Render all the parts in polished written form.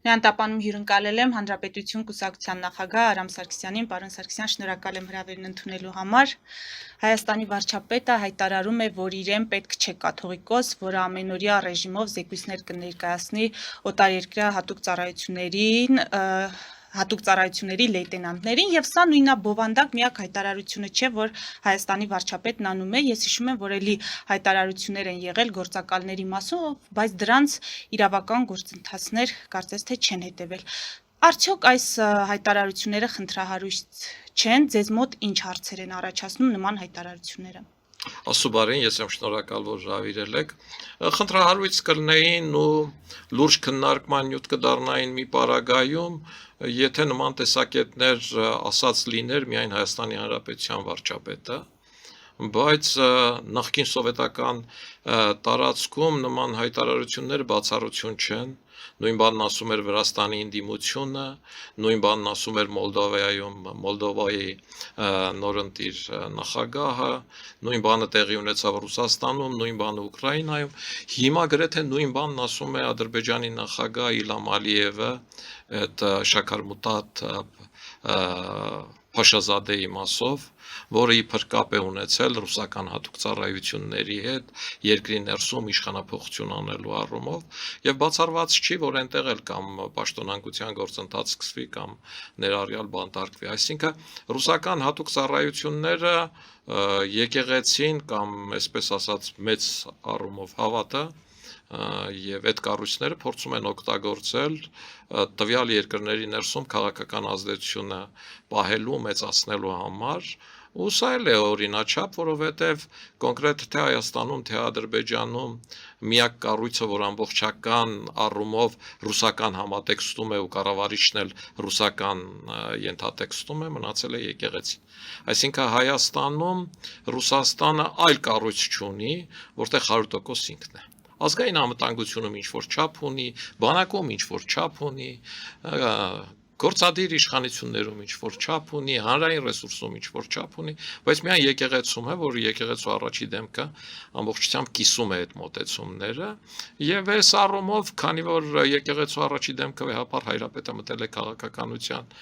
Նրան տապանում հյուրընկալել եմ Հանրապետություն կուսակցության նախագահ Արամ Սարգսյանին, պարոն Սարգսյան, շնորհակալ եմ հրավերն ընդունելու համար։ Հայաստանի վարչապետը հայտարարում է, որ իրեն պետք չէ կաթողիկոս, որը ամենօրյա ռեժիմով զեկույցներ կներկայացնի օտարերկրյա հատուկ ծառայությունների լեյտենանտներին, եւ սա նույնաբովանդակ միակ հայտարարությունը չէ, որ Հայաստանի վարչապետն անում է։ Ես հիշում եմ, որ էլի հայտարարություններ են եղել գործակալների մասով, բայց դրանց իրավական գործընթացներ կարծես թե չեն հետևել։ Արդյոք այս հայտարարությունները խնդրահարույց չեն, ձեզ մոտ ինչ հարցեր են առաջացնում նման հայտարարությունները։ Աստուծո ես եմ շնորհակալ, որ հրավիրել եք։ Խնդրահարույց կլինեին ու լուրջ քննարկման նյութ կդառնային մի պարագայում, եթե նման տեսակետներ ասած լիներ միայն Հայաստանի Հանրապետության վարչապետը, բայց նախկին սովետական տարածքում նման հայտարարությունները բացառություն չեն, նույն բանն ասում էր Վրաստանի ընդդիմությունը, նույն բանն ասում էր Մոլդովայի նորընտիր նախագահը, նույն բանը տեղի ունեցավ Ռուսաստանում, նույն բանը Ուկրաինայում, հիմա գրեթե նույն բանն ասում է Ադրբեջանի նախագահ Իլհամ Ալիևը, այդ Շաքարմութատ Փաշազադեի մասով, որը իբր կապ է ունեցել ռուսական հատուկ ծառայությունների հետ երկրի ներսում իշխանափոխություն անելու առումով եւ բացառված չի, որ այնտեղ էլ կամ պաշտոնանկության գործընթաց սկսվի կամ ներառյալ բանտարկվի, այսինքն ռուսական հատուկ ծառայությունները եկեղեցին կամ այսպես ասած մեծ առումով հավատը եւ այդ կառույցները փորձում են օգտագործել տվյալ երկրների ներսում քաղաքական ազդեցությունը պահելու, մեծացնելու համար, ու սա էլ է օրինաչափ, որովհետեւ կոնկրետ թե Հայաստանում, թե Ադրբեջանում միակ կառույցը, որ ամբողջական առումով ռուսական համատեքստում է ու կառավարիչն էլ ռուսական ենթատեքստում է, մնացել է եկեղեցին։ Այսինքն Հայաստանում Ռուսաստանը այլ կառույց չունի, որտեղ 100% ինքն է։ Ազգային անվտանգությունում ինչ-որ չափ ունի, բանակում ինչ-որ չափ ունի, գործադիր իշխանություններում ինչ-որ չափ ունի, հանրային ռեսուրսում ինչ-որ չափ ունի, բայց միայն եկեղեցում է, որ եկեղեցու առաջի դեմքը ամբողջությամբ կիսում է այդ մոտեցումները, եւ այս առումով, քանի որ եկեղեցու առաջի դեմքը վեհապար հայրապետը մտել է քաղաքականության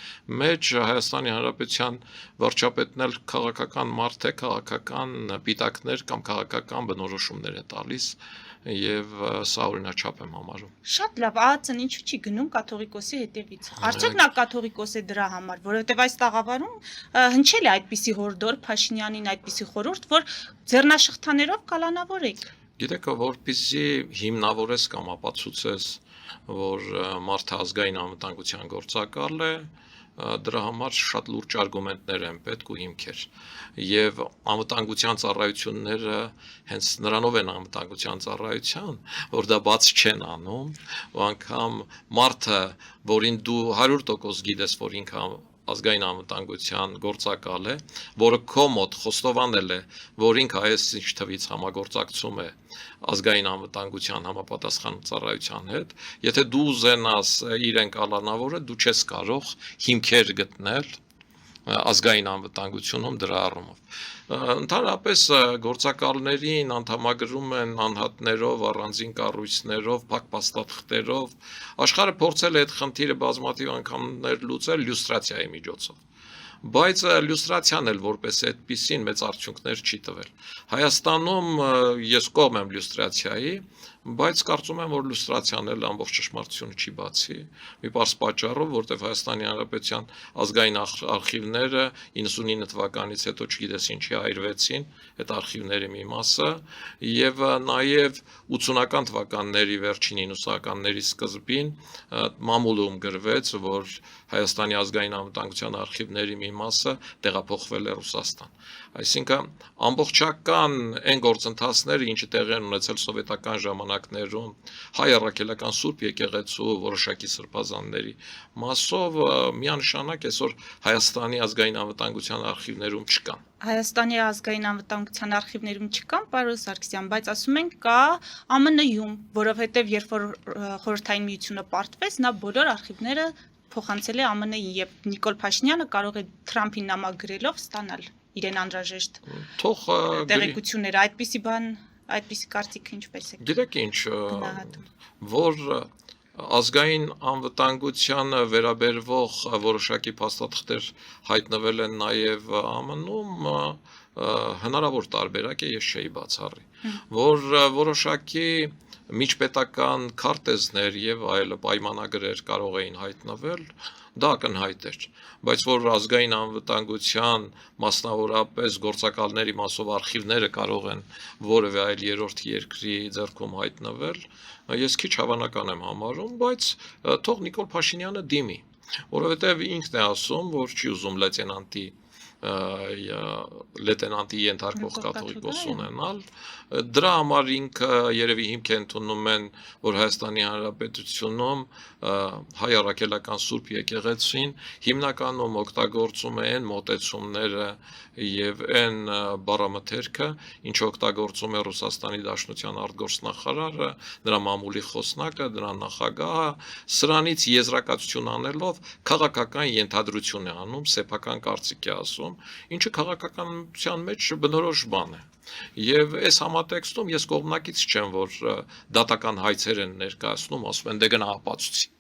մեջ, Հայաստանի Հանրապետության վարչապետն էլ քաղաքական մարդ է, քաղաքական պիտակներ կամ քաղաքական բնորոշումներ է տալիս եւ սա օրինաչափ եմ համարում։ Շատ լավ, ԱԱՑ-ն ինչու չի գնում կաթողիկոսի հետևից։ Արդյոք նա կաթողիկոս է դրա համար, որովհետեւ այս տաղավարում հնչել է այդպիսի հորդոր Փաշինյանին, այդպիսի խորհուրդ, որ ձեռնաշղթաներով կալանավորեք։ Գիտեք, որպեսզի հիմնավորես կամ ապացուցես, որ մարդը ազգային անվտանգության գործակալ է, դրա համար շատ լուրջ արգումենտներ են պետք ու հիմքեր եւ անվտանգության ծառայությունները հենց նրանով են անվտանգության ծառայության, որ դա բաց չեն անում, ու անգամ մարդը, որին դու 100% գիտես, որ ինքը ազգային անվտանգության գործակալ է, որը քո մոտ խոստովանել է, որ ինքը այս ինչ թվից համագործակցում է ազգային անվտանգության համապատասխան ծառայության հետ, եթե դու ուզենաս իրեն կալանավորը, դու չես կարող հիմքեր գտնել ազգային անվտանգությունում դրա առումով։ Ընդհանրապես գործակալներին անդամագրում են անհատներով, առանձին կառույցներով, փակ փաստաթղթերով, աշխարհը փորձել է այդ խնդիրը բազմաթիվ անգամներ լուծել լյուստրացիայի միջոցով։ Բայց լյուստրացիան էլ որպես այդպիսին մեծ արդյունքներ չի տվել։ Հայաստանում ես կողմ եմ լյուստրացիայի, բայց կարծում եմ, որ լյուստրացիան էլ ամբողջ ճշմարտությունը չի բացի։ Մի պարզ պատճառով, որտեղ Հայաստանի Հանրապետության ազգային արխիվները 99 թվականից հետո չգիտես ինչի այրվեցին, այդ արխիվների մի մասը, եւ նաեւ 80-ական թվականների վերջին 90-ականների սկզբին մամուլում գրվեց, որ Հայաստանի ազգային անվտանգության արխիվների մի մասը տեղափոխվել է Ռուսաստան։ Այսինքն ամբողջական այն գործընթացները, ինչը տեղի են ունեցել սովետական ժամանակներում, հայ առաքելական Սուրբ եկեղեցու որոշակի սրբազանների մասով միանշանակ այսօր Հայաստանի ազգային անվտանգության արխիվներում չկան։ Հայաստանի ազգային անվտանգության արխիվներում չկան, պարոն Սարգսյան, բայց ասում են կա ԱՄՆ-ում, որովհետև երբ որ Խորհրդային Միությունը պարտվեց, նա բոլոր արխիվները փոխանցել է ԱՄՆ-ին եւ Նիկոլ Փաշինյանը կարող է Թրամփին նամակ գրելով ստանալ իրեն անհրաժեշտ տեղեկությունները, այդպիսի բան, այդպիսի կարծիքը ինչպես է։ Գիտեք ինչ, որ Ազգային անվտանգությանը վերաբերվող որոշակի փաստաթղթեր հայտնվել են նաև ԱՄՆ-ում, հնարավոր տարբերակ է, ես չէի բացառի, որ որոշակի միջպետական քարտեզներ եւ այլ պայմանագրեր կարող էին հայտնվել, դա ակնհայտ էր, բայց որ ազգային անվտանգության մասնավորապես գործակալների մասով արխիվները կարող են որևէ այլ երրորդ երկրի ձեռքում հայտնվել, ես քիչ հավանական եմ համարում, բայց թող Նիկոլ Փաշինյանը դիմի, որովհետև ինքն է ասում, որ չի ուզում լեյտենանտի ենթարկող կաթողիկոս ունենալ, դրա համար ինքը երևի հիմք է ընդունում են, որ Հայաստանի Հանրապետությունում հայ առաքելական Սուրբ եկեղեցին հիմնականում օգտագործում է այն մոտեցումները եւ այն բառամթերքը, ինչ օգտագործում է Ռուսաստանի Դաշնության արտգործնախարարը, նրա մամուլի խոսնակը, նրա նախագահը, սրանից եզրակացություն անելով քաղաքական ենթադրություն է անում, սեփական կարծիք է ասում, ինչը քաղաքականության մեջ բնորոշ բան է։ Եվ այս համատեքստում ես կողմնակից չեմ, որ դատական հայցեր են ներկայացնում, ասում են դե գնա ապացուցի։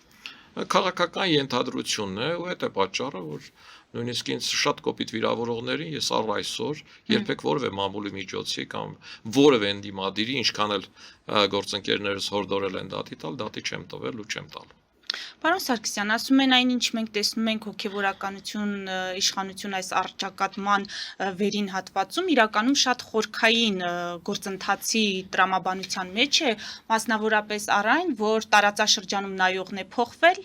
Քաղաքական ենթադրությունն է, ու այդ է պատճառը, որ նույնիսկ ինձ շատ կոպիտ վիրավորողներին ես առ այսօր երբեք որևէ մամուլի միջոցի կամ որևէ ընդդիմադիրի, ինչքան էլ գործընկերներս հորդորել են դատի տալ, դատի չեմ տվել ու չեմ տալու։ Պարոն Սարգսյան, ասում են այն, ինչ մենք տեսնում ենք հոգևորականություն, իշխանություն այս առճակատման վերին հատվածում, իրականում շատ խորքային գործընթացի տրամաբանության մեջ է, մասնավորապես առ այն, որ տարածաշրջանում նայողն է փոխվել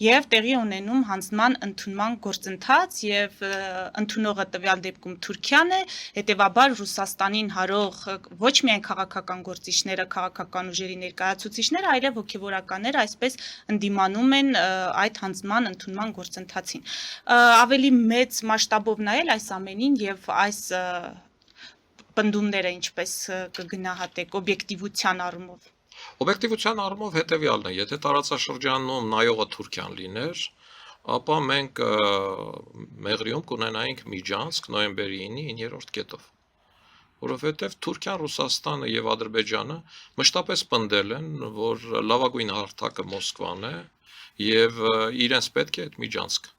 եւ տեղի ունենում հանձնման ընդունման գործընթաց եւ ընդունողը տվյալ դեպքում Թուրքիան է, հետեւաբար Ռուսաստանին հարող ոչ միայն քաղաքական գործիչները, քաղաքական ուժերի ներկայացուցիչները, այլև հոգևորականները այսպես ընդդիմանում են այդ հանձնման ընդունման գործընթացին։ Ավելի մեծ մասշտաբով նայել այս ամենին եւ այս պնդումները ինչպես կգնահատեք օբյեկտիվության առումով։ Օբյեկտիվության առումով հետեւյալն է, եթե տարածաշրջանում նայողը Թուրքիան լիներ, ապա մենք Մեղրիում կունենայինք միջանցք նոյեմբերի 9-ի 9-րդ կետով, որովհետև Թուրքիան, Ռուսաստանը եւ Ադրբեջանը մշտապես պնդել են, որ լավագույն հարթակը Մոսկվան է եւ իրենց պետք է այդ միջանցքը։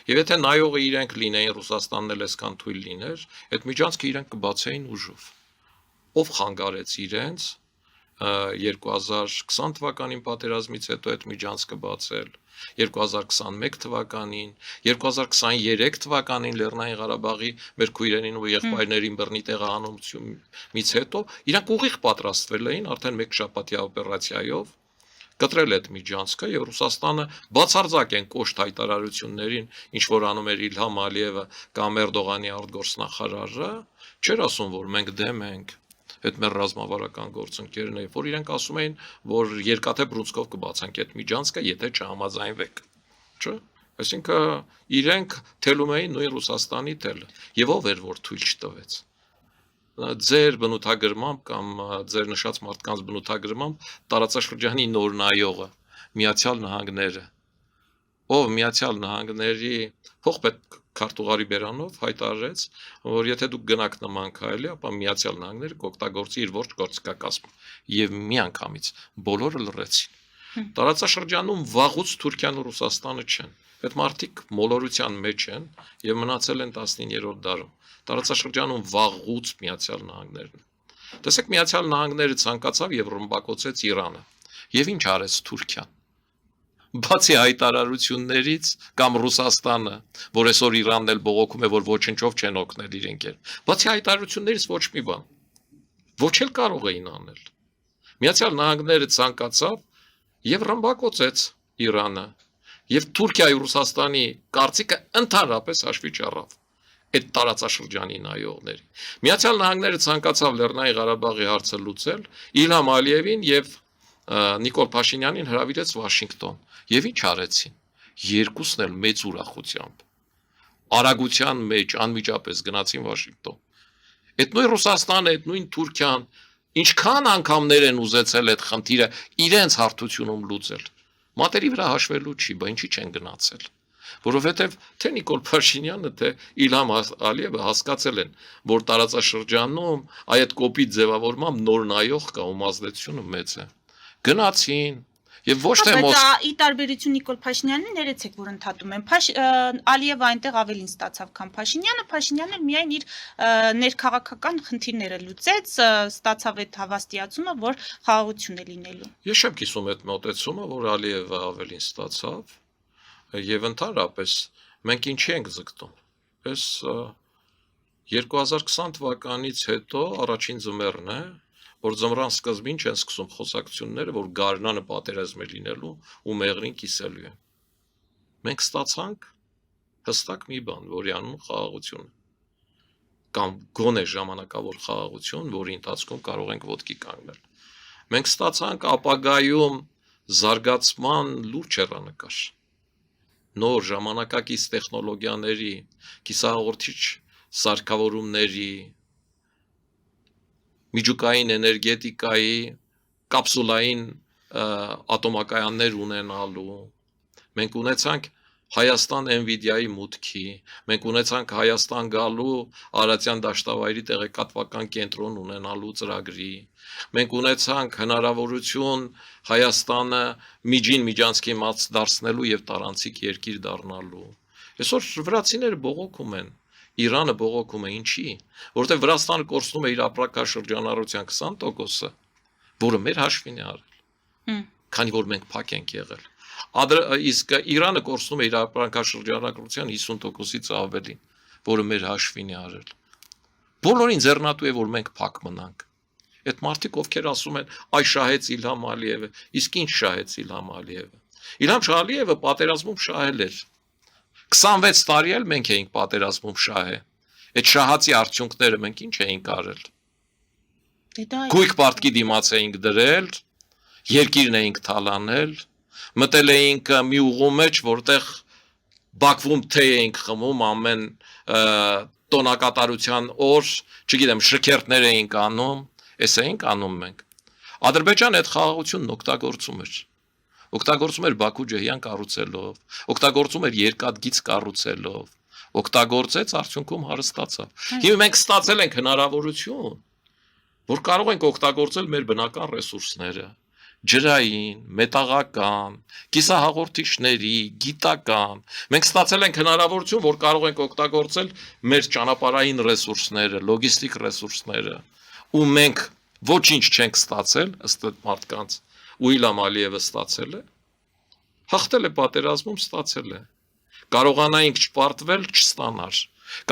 Եվ եթե նայողը իրենք լինեին, Ռուսաստանն էլ այսքան թույլ լիներ, այդ միջանցքը իրենք կբացեին ուժով։ Ով խանգարեց իրենց 2020 թվականին պատերազմից հետո այդ միջանցքը բացել, 2021 թվականին, 2023 թվականին Լեռնային Ղարաբաղի մեր քույրերին ու եղբայրներին բռնի տեղահանումից հետո իրանք ուղիղ պատրաստվել էին արդեն մեկ շաբաթյա օպերացիայով կտրել այդ միջանցքը եւ Ռուսաստանը բացարձակ են կոշտ հայտարարություններին, ինչ որ անում էր Իլհամ Ալիևը կամ Էրդողանի արտգործնախարարը, չէր ասում, որ մենք դեմ ենք այդ մեր ռազմավարական գործընկերն է, որ իրենք ասում էին, որ երկաթե բռունցքով կբացանք այդ միջանցքը, եթե չհամաձայնվեք, չէ՞։ Այսինքն իրենք թելում էին նույն Ռուսաստանի թելը, եւ ով էր որ թույլ չտվեց։ Ձեր բնութագրմամբ կամ ձեր նշած մարդկանց բնութագրմամբ տարածաշրջանի նոր նայողը Միացյալ Նահանգները, ով Միացյալ Նահանգների փոխպետ քարտուղարի բերանով հայտարարեց, որ եթե դուք գնաք նման քայլի, ապա Միացյալ Նահանգները կօգտագործի իր ողջ գործիքակազմը եւ միանգամից բոլորը լռեցին։ Տարածաշրջանում վաղուց Թուրքիան ու Ռուսաստանը չեն։ Այդ մարդիկ մոլորության մեջ են եւ մնացել են 19-րդ դարում։ Տարածաշրջանում վաղուց Միացյալ Նահանգներն են։ Տեսեք, Միացյալ Նահանգները ցանկացավ եւ ռմբակոծեց Իրանը։ Եվ ինչ արեց Թուրքիան։ Բացի հայտարարություններից կամ Ռուսաստանը, որ այսօր Իրանն էլ բողոքում է, որ ոչնչով չեն օգնել իրենք են։ Բացի հայտարարություններից ոչ մի բան։ Ոչ էլ կարող էին անել։ Միացյալ Նահանգները ցանկացավ եւ ռմբակոծեց Իրանը։ Եվ Թուրքիայի ու Ռուսաստանի կարծիքը ընդհանրապես հաշվի չառավ այդ տարածաշրջանի նայողների։ Միացյալ Նահանգները ցանկացավ Լեռնային Ղարաբաղի հարցը լուծել, Իլհամ Ալիևին եւ Նիկոլ Փաշինյանին հրավիրեց Վաշինգտոն։ Եվ ինչ արեցին։ Երկուսն էլ մեծ ուրախությամբ արագության մեջ անմիջապես գնացին Վաշինգտոն։ Այդ նույն Ռուսաստանը, այդ նույն Թուրքիան ինչքան անգամներ են ուզեցել այդ խնդիրը իրենց հարթությունում լուծել։ Մատերի վրա հաշվելու չի, բա ինչի չեն գնացել։ Որովհետև թե Նիկոլ Փաշինյանը, թե Իլհամ Ալիևը հասկացել են, որ տարածաշրջանում այդ կոպիտ ձևավորմամբ նոր նայող կա ու ազդեցությունը մեծ է։ Գնացին Եվ ոչ թե Բայց ի տարբերություն Նիկոլ Փաշինյանի ներեցեք, որ ընդհատում են։ Ալիևը այնտեղ ավելին ստացավ, քան Փաշինյանը։ Փաշինյանը միայն իր ներքաղաքական խնդիրները լուծեց, ստացավ այդ հավաստիացումը, որ խաղաղություն է լինելու։ Ես չեմ կիսում այդ մոտեցումը, որ Ալիևը ավելին ստացավ, եւ ընդհանրապես մենք ինչի ենք զգտում։ Այս 2020 թվականից հետո առաջին ձմեռն է, որ ձմռան սկզբին չեն սկսում խոսակցությունները, որ Գարնանը պատերազմ է լինելու ու Մեղրին կիսելու է։ Մենք ստացանք հստակ մի բան, որի անունը խաղաղություն է, կամ գոնե ժամանակավոր խաղաղություն, որի ընթացքում կարող ենք ոտքի կանգնել։ Մենք ստացանք ապագայում զարգացման լուրջ հեռանկար, նոր ժամանակակից տեխնոլոգիաների, կիսահաղորդիչ սարքավորումների, միջուկային էներգետիկայի, կապսուլային ատոմակայաններ ունենալու, մենք ունեցանք Հայաստան Nvidia-ի մուտքի, մենք ունեցանք Հայաստան գալու Արարատյան դաշտավայրի տեղեկատվական կենտրոն ունենալու ծրագրի, մենք ունեցանք հնարավորություն Հայաստանը միջանցքի մած դարձնելու եւ տարանցիկ երկիր դառնալու։ Այսօր վրացիները բողոքում են, Իրանը բողոքում է, ինչի, որովհետեւ Վրաստանը կորցնում է իր ապրանքաշրջանառության 20%-ը, որը մեր հաշվին է արել, քանի որ մենք փակ ենք եղել։ Իսկ Իրանը կորցնում է իր ապրանքաշրջանառության 50%-ից ավելին, որը մեր հաշվին է արել։ Բոլորին ձեռնատու է, որ մենք փակ մնանք։ Այդ մարդիկ, ովքեր ասում են, այ շահեց Իլհամ Ալիևը, իսկ ինչ շահեց Իլհամ Ալիևը։ Իլհամ Ալիևը պատերազմում շահել էր։ 26 տարի էլ մենք էինք պատերազմում շահե։ Այդ շահացի արդյունքները մենք ինչ էինք արել։ Գույք պարտքի դիմաց էինք դրել, երկիրն էինք թալանել, մտել էինք մի ուղու մեջ, որտեղ Բաքվում թե էինք խմում ամեն տոնակատարության օր, չգիտեմ, շքերթներ էինք անում, էս էինք անում մենք։ Ադրբեջանը այդ խաղաղությունն օգտագործում էր Բաքու ջհյան կառուցելով, օգտագործում էր երկաթգիծ կառուցելով, օգտագործեց, արդյունքում հարստացավ։ Հիմա մենք ստացել ենք հնարավորություն, որ կարող ենք օգտագործել մեր բնական ռեսուրսները, ջրային, մետաղական, կիսահաղորդիչների, գիտական։ Մենք ստացել ենք հնարավորություն, որ կարող ենք օգտագործել մեր ճանապարհային ռեսուրսները, լոգիստիկ ռեսուրսները, ու մենք ոչինչ չենք ստացել, ըստ մարդկանց, ու Իլհամ Ալիևը ստացել է, հաղթել է պատերազմում, ստացել է։ Կարողանայինք չպարտվել, չստանար։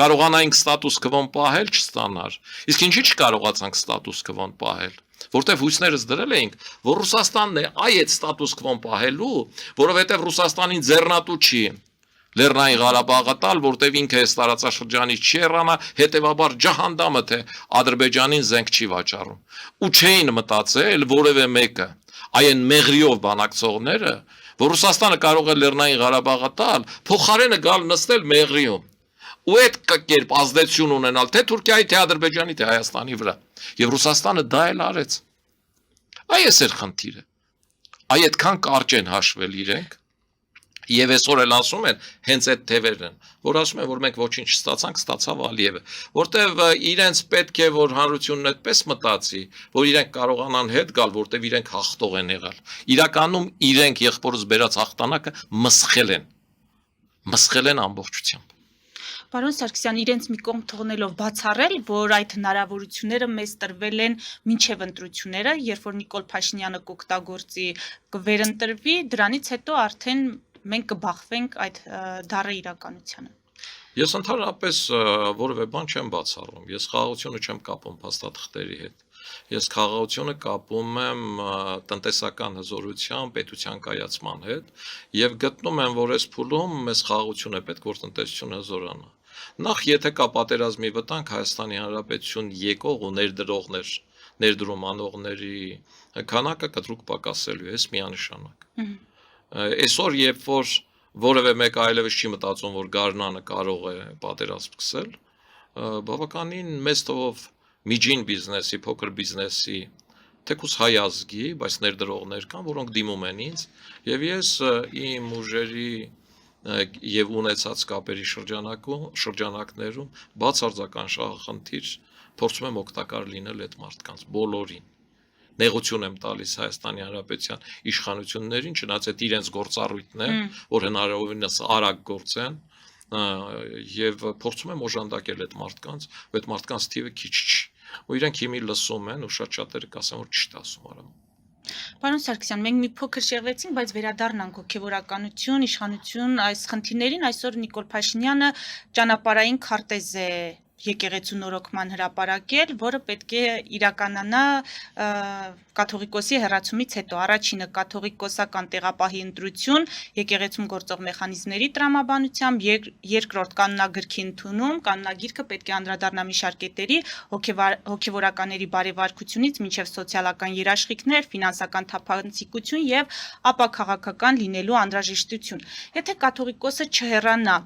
Կարողանայինք ստատուս քվոն պահել, չստանար։ Իսկ ինչի չկարողացանք ստատուս քվոն պահել։ Որտեվ հույսներս դրել էինք, որ Ռուսաստանն է այդ ստատուս քվոն պահելու, որովհետև Ռուսաստանին ձեռնատու չի Լեռնային Ղարաբաղը տալ, որտեվ ինքը այս տարածաշրջանից չի հեռանա, հետևաբար ջահանդամը թե Ադրբեջանին զենք չի վաճառում։ Ու չէին մտածել որևէ մեկը, այն Մեղրիով բանակցողները, որ Ռուսաստանը կարող է Լեռնային Ղարաբաղը տալ, փոխարենը գալ նստել Մեղրիում։ Ու այդ կերպ ազդեցություն ունենալ թե Թուրքիայի, թե Ադրբեջանի, թե Հայաստանի վրա։ Եվ Ռուսաստանը դա էլ արեց։ Այս էր խնդիրը։ Այդքան կարճ են հաշվել իրենք։ Եվ այսօր էլ ասում են հենց այդ թևերն են, որ ասում են, որ մենք ոչինչ չստացանք, ստացավ Ալիևը, որտեվ իրենց պետք է որ հանրությունն այդպես մտածի, որ իրենք կարողանան հետ գալ, որտեվ իրենք հաղթող են եղել։ Իրականում իրենք եղբորս բերած հաղթանակը մսխել են ամբողջությամբ։ Պարոն Սարգսյան, իրենց մի կողմ թողնելով բացառել, որ այդ հնարավորությունները մեզ տրվել են մինչև ընտրությունները, երբ որ Նիկոլ Փաշինյանը կօգտագործի, կվերընտրվի, դրանից հետո արդեն մենք կբախվենք այդ դառը իրականությանը։ Ես ընդհանրապես որևէ բան չեմ բացառում։ Ես խաղաղությունը չեմ կապում փաստաթղթերի հետ։ Ես խաղաղությունը կապում եմ տնտեսական հզորության, պետության կայացման հետ եւ գտնում եմ, որ այս փուլում մեզ խաղաղություն է պետք, որ տնտեսությունը հզորանա։ Նախ եթե կա պատերազմի վտանգ Հայաստանի Հանրապետություն եկող ու ներդրում անողների քանակը կտրուկ պակասելու է, միանշանակ։ Այսօր երբ որ որևէ մեկ այլևս չի մտածում, որ Գարնանը կարող է պատերազմ սկսել, բավականին մեծ թվով միջին բիզնեսի, փոքր բիզնեսի, թեկուզ հայ ազգի, բայց ներդրողներ կան, որոնք դիմում են ինձ, եւ ես իմ ուժերի եւ ունեցած կապերի շրջանակներում բացարձական շահախնդիր փորձում եմ օգտակար լինել այդ մարդկանց բոլորին։ նեղություն եմ տալիս Հայաստանի Հանրապետության իշխանություններին, չնայած այդ իրենց գործառույթն է, որ հնարավորինս արագ գործեն, եւ փորձում եմ օժանդակել այդ մարդկանց, ու այդ մարդկանց թիվը քիչ չի։ Ու իրենք հիմի լսում են, ու շատ շատերը կասեն, որ ճիշտ ասում արամ։ Պարոն Սարգսյան, մենք մի փոքր շեղվեցինք, բայց վերադառնանք հոգևորականություն, իշխանություն այս խնդիրներին։ Այսօր Նիկոլ Փաշինյանը ճանապարհային քարտեզ է եկեղեցու նորոգման հրապարակել, որը պետք է իրականանա կաթողիկոսի հեռացումից հետո։ Առաջինը կաթողիկոսական տեղապահի ընտրություն, եկեղեցում գործող մեխանիզմների տրամաբանությամբ, երկրորդ կանոնագրքի ընդունում, կանոնագիրքը պետք է անդրադառնա մի շարք կետերի, հոգևորականների բարեվարկությունից մինչև սոցիալական երաշխիքներ, ֆինանսական թափանցիկություն եւ ապաքաղաքական լինելու անհրաժեշտություն։ Եթե կաթողիկոսը չհեռանա,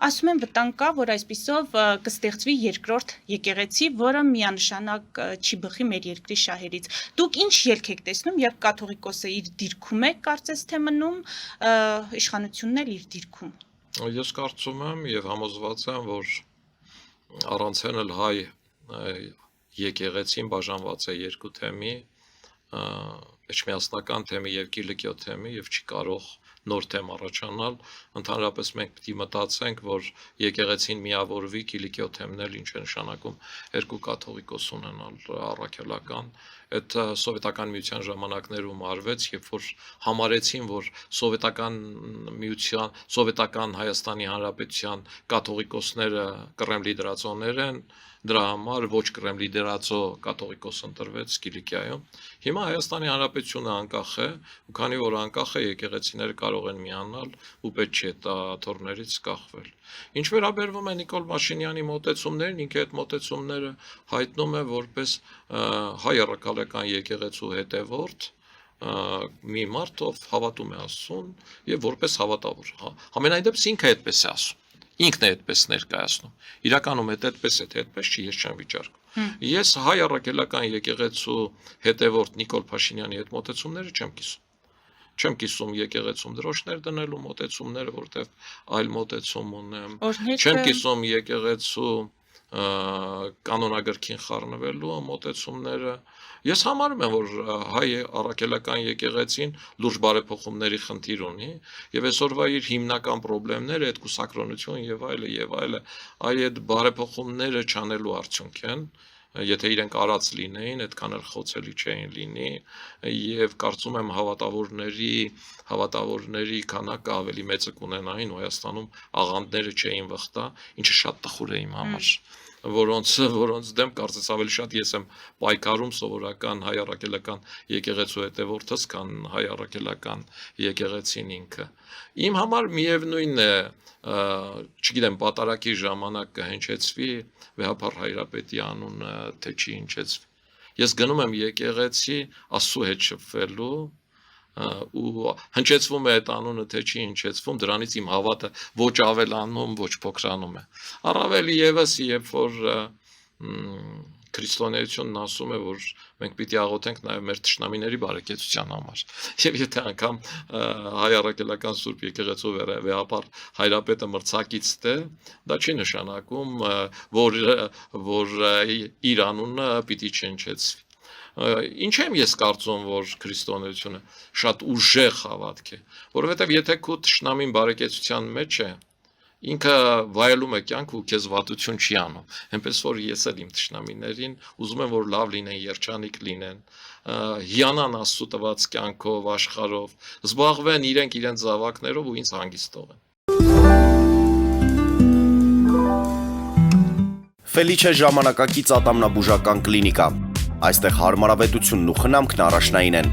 ասում են վտանգ կա, որ այսպիսով կստեղծվի երկրորդ եկեղեցի, որը միանշանակ չի բխի մեր երկրի շահերից։ Դուք ինչ ելք եք տեսնում, երբ կաթողիկոսը իր դիրքում է, կարծես թե մնում, իշխանությունն էլ իր դիրքում։ Ես կարծում եմ եւ համոզված եմ, որ առանց էլ հայ եկեղեցին բաժանված է երկու թեմի, էջմիածնական թեմի եւ կիլիկիո թեմի, եւ չի կարող նոր թեմ առաջանալ, ընդհանրապես մենք պետք է մտածենք, որ եկեղեցին միավորվի, կիլիկիո թեմն էլ ինչ է նշանակում երկու կաթողիկոս ունենալ առաքելական։ Այդ սովետական միության ժամանակներում արվեց, երբ որ համարեցին, որ սովետական Հայաստանի Հանրապետության կաթողիկոսները Կրեմլի դրածոներ են, դրա համար ոչ Կրեմլի դրածո կաթողիկոս ընտրվեց Կիլիկիայում։ Հիմա Հայաստանի Հանրապետությունը անկախ է, ու քանի որ անկախ է, եկեղեցիները կարող են միանալ ու պետք չէ թորներից կախվել։ Ինչ վերաբերվում է Նիկոլ Փաշինյանի մոտեցումներին, ինքը այդ մոտեցումները հայտնում է որպես հայ առաքելական եկեղեցու հետևորդ, մի մարդ, ով հավատում է Աստծուն եւ որպես հավատավոր։ Համենայն դեպս ինքը այդպես է ասում։ Ինքն է այդպես ներկայացնում։ Իրականում այդպես է, թե այդպես չի, ես չեմ վիճարկում։ Ես հայ առաքելական եկեղեցու հետևորդ Նիկոլ Փաշինյանի այդ մոտեցումները չեմ կիսում։ Չեմ կիսում եկեղեցում դրոշներ դնելու մոտեցումները, որտեղ այլ մոտեցում ունեմ։ Չեմ կիսում եկեղեցու կանոնագրքին խառնվելու մոտեցումները։ Ես համարում եմ, որ հայ առաքելական եկեղեցին լուրջ բարեփոխումների խնդիր ունի եւ այսօրվա իր հիմնական խնդիրները այդ կուսակրոնություն եւ այլը, այդ բարեփոխումները չանելու արդյունք են, եթե իրենք արած լինեին, այդքան էլ խոցելի չէին լինի եւ կարծում եմ հավատավորների քանակը ավելի մեծը կունենային, ու Հայաստանում աղանդները չէին վխտա, ինչը շատ տխուր է իմ համար, որոնց դեմ կարծես ավելի շատ ես եմ պայքարում սովորական հայ առաքելական եկեղեցու հետևորդս, քան հայ առաքելական եկեղեցին ինքը։ Իմ համար միևնույն է, չգիտեմ, պատարակի ժամանակ կհնչեցվի Վեհափառ Հայրապետի անունը, թե չի հնչեցվի։ Ես գնում եմ եկեղեցի Աստծո հետ շփվելու, ու հնչեցվում է այդ անունը, թե չի հնչեցվում, դրանից իմ հավատը ոչ ավելանում, ոչ փոքրանում է։ Առավել եւս, երբ որ քրիստոնեությունն ասում է, որ մենք պիտի աղոթենք նաև մեր թշնամիների բարեկեցության համար։ Եվ եթե անգամ հայ առաքելական Սուրբ եկեղեցու Վեհափառ Հայրապետը մրցակից է, դա չի նշանակում, որ իր անունը պիտի չհնչեցվի։ Ինչ եմ ես կարծում, որ քրիստոնեությունը շատ ուժեղ հավատք է, որովհետև եթե քո թշնամին բարեկեցության մեջ է, ինքը վայելում է կյանք ու քեզ վատություն չի անում, այնպես որ ես էլ իմ թշնամիներին ուզում եմ, որ լավ լինեն, երջանիկ լինեն, հիանան Աստծո տված կյանքով, աշխարհով, զբաղվեն իրենց զավակներով ու ինձ հանգիստ թողեն։ Ֆելիչե ժամանակակից ատամնաբուժական կլինիկա։ Այստեղ հարմարավետությունն ու խնամքն առաջնային են։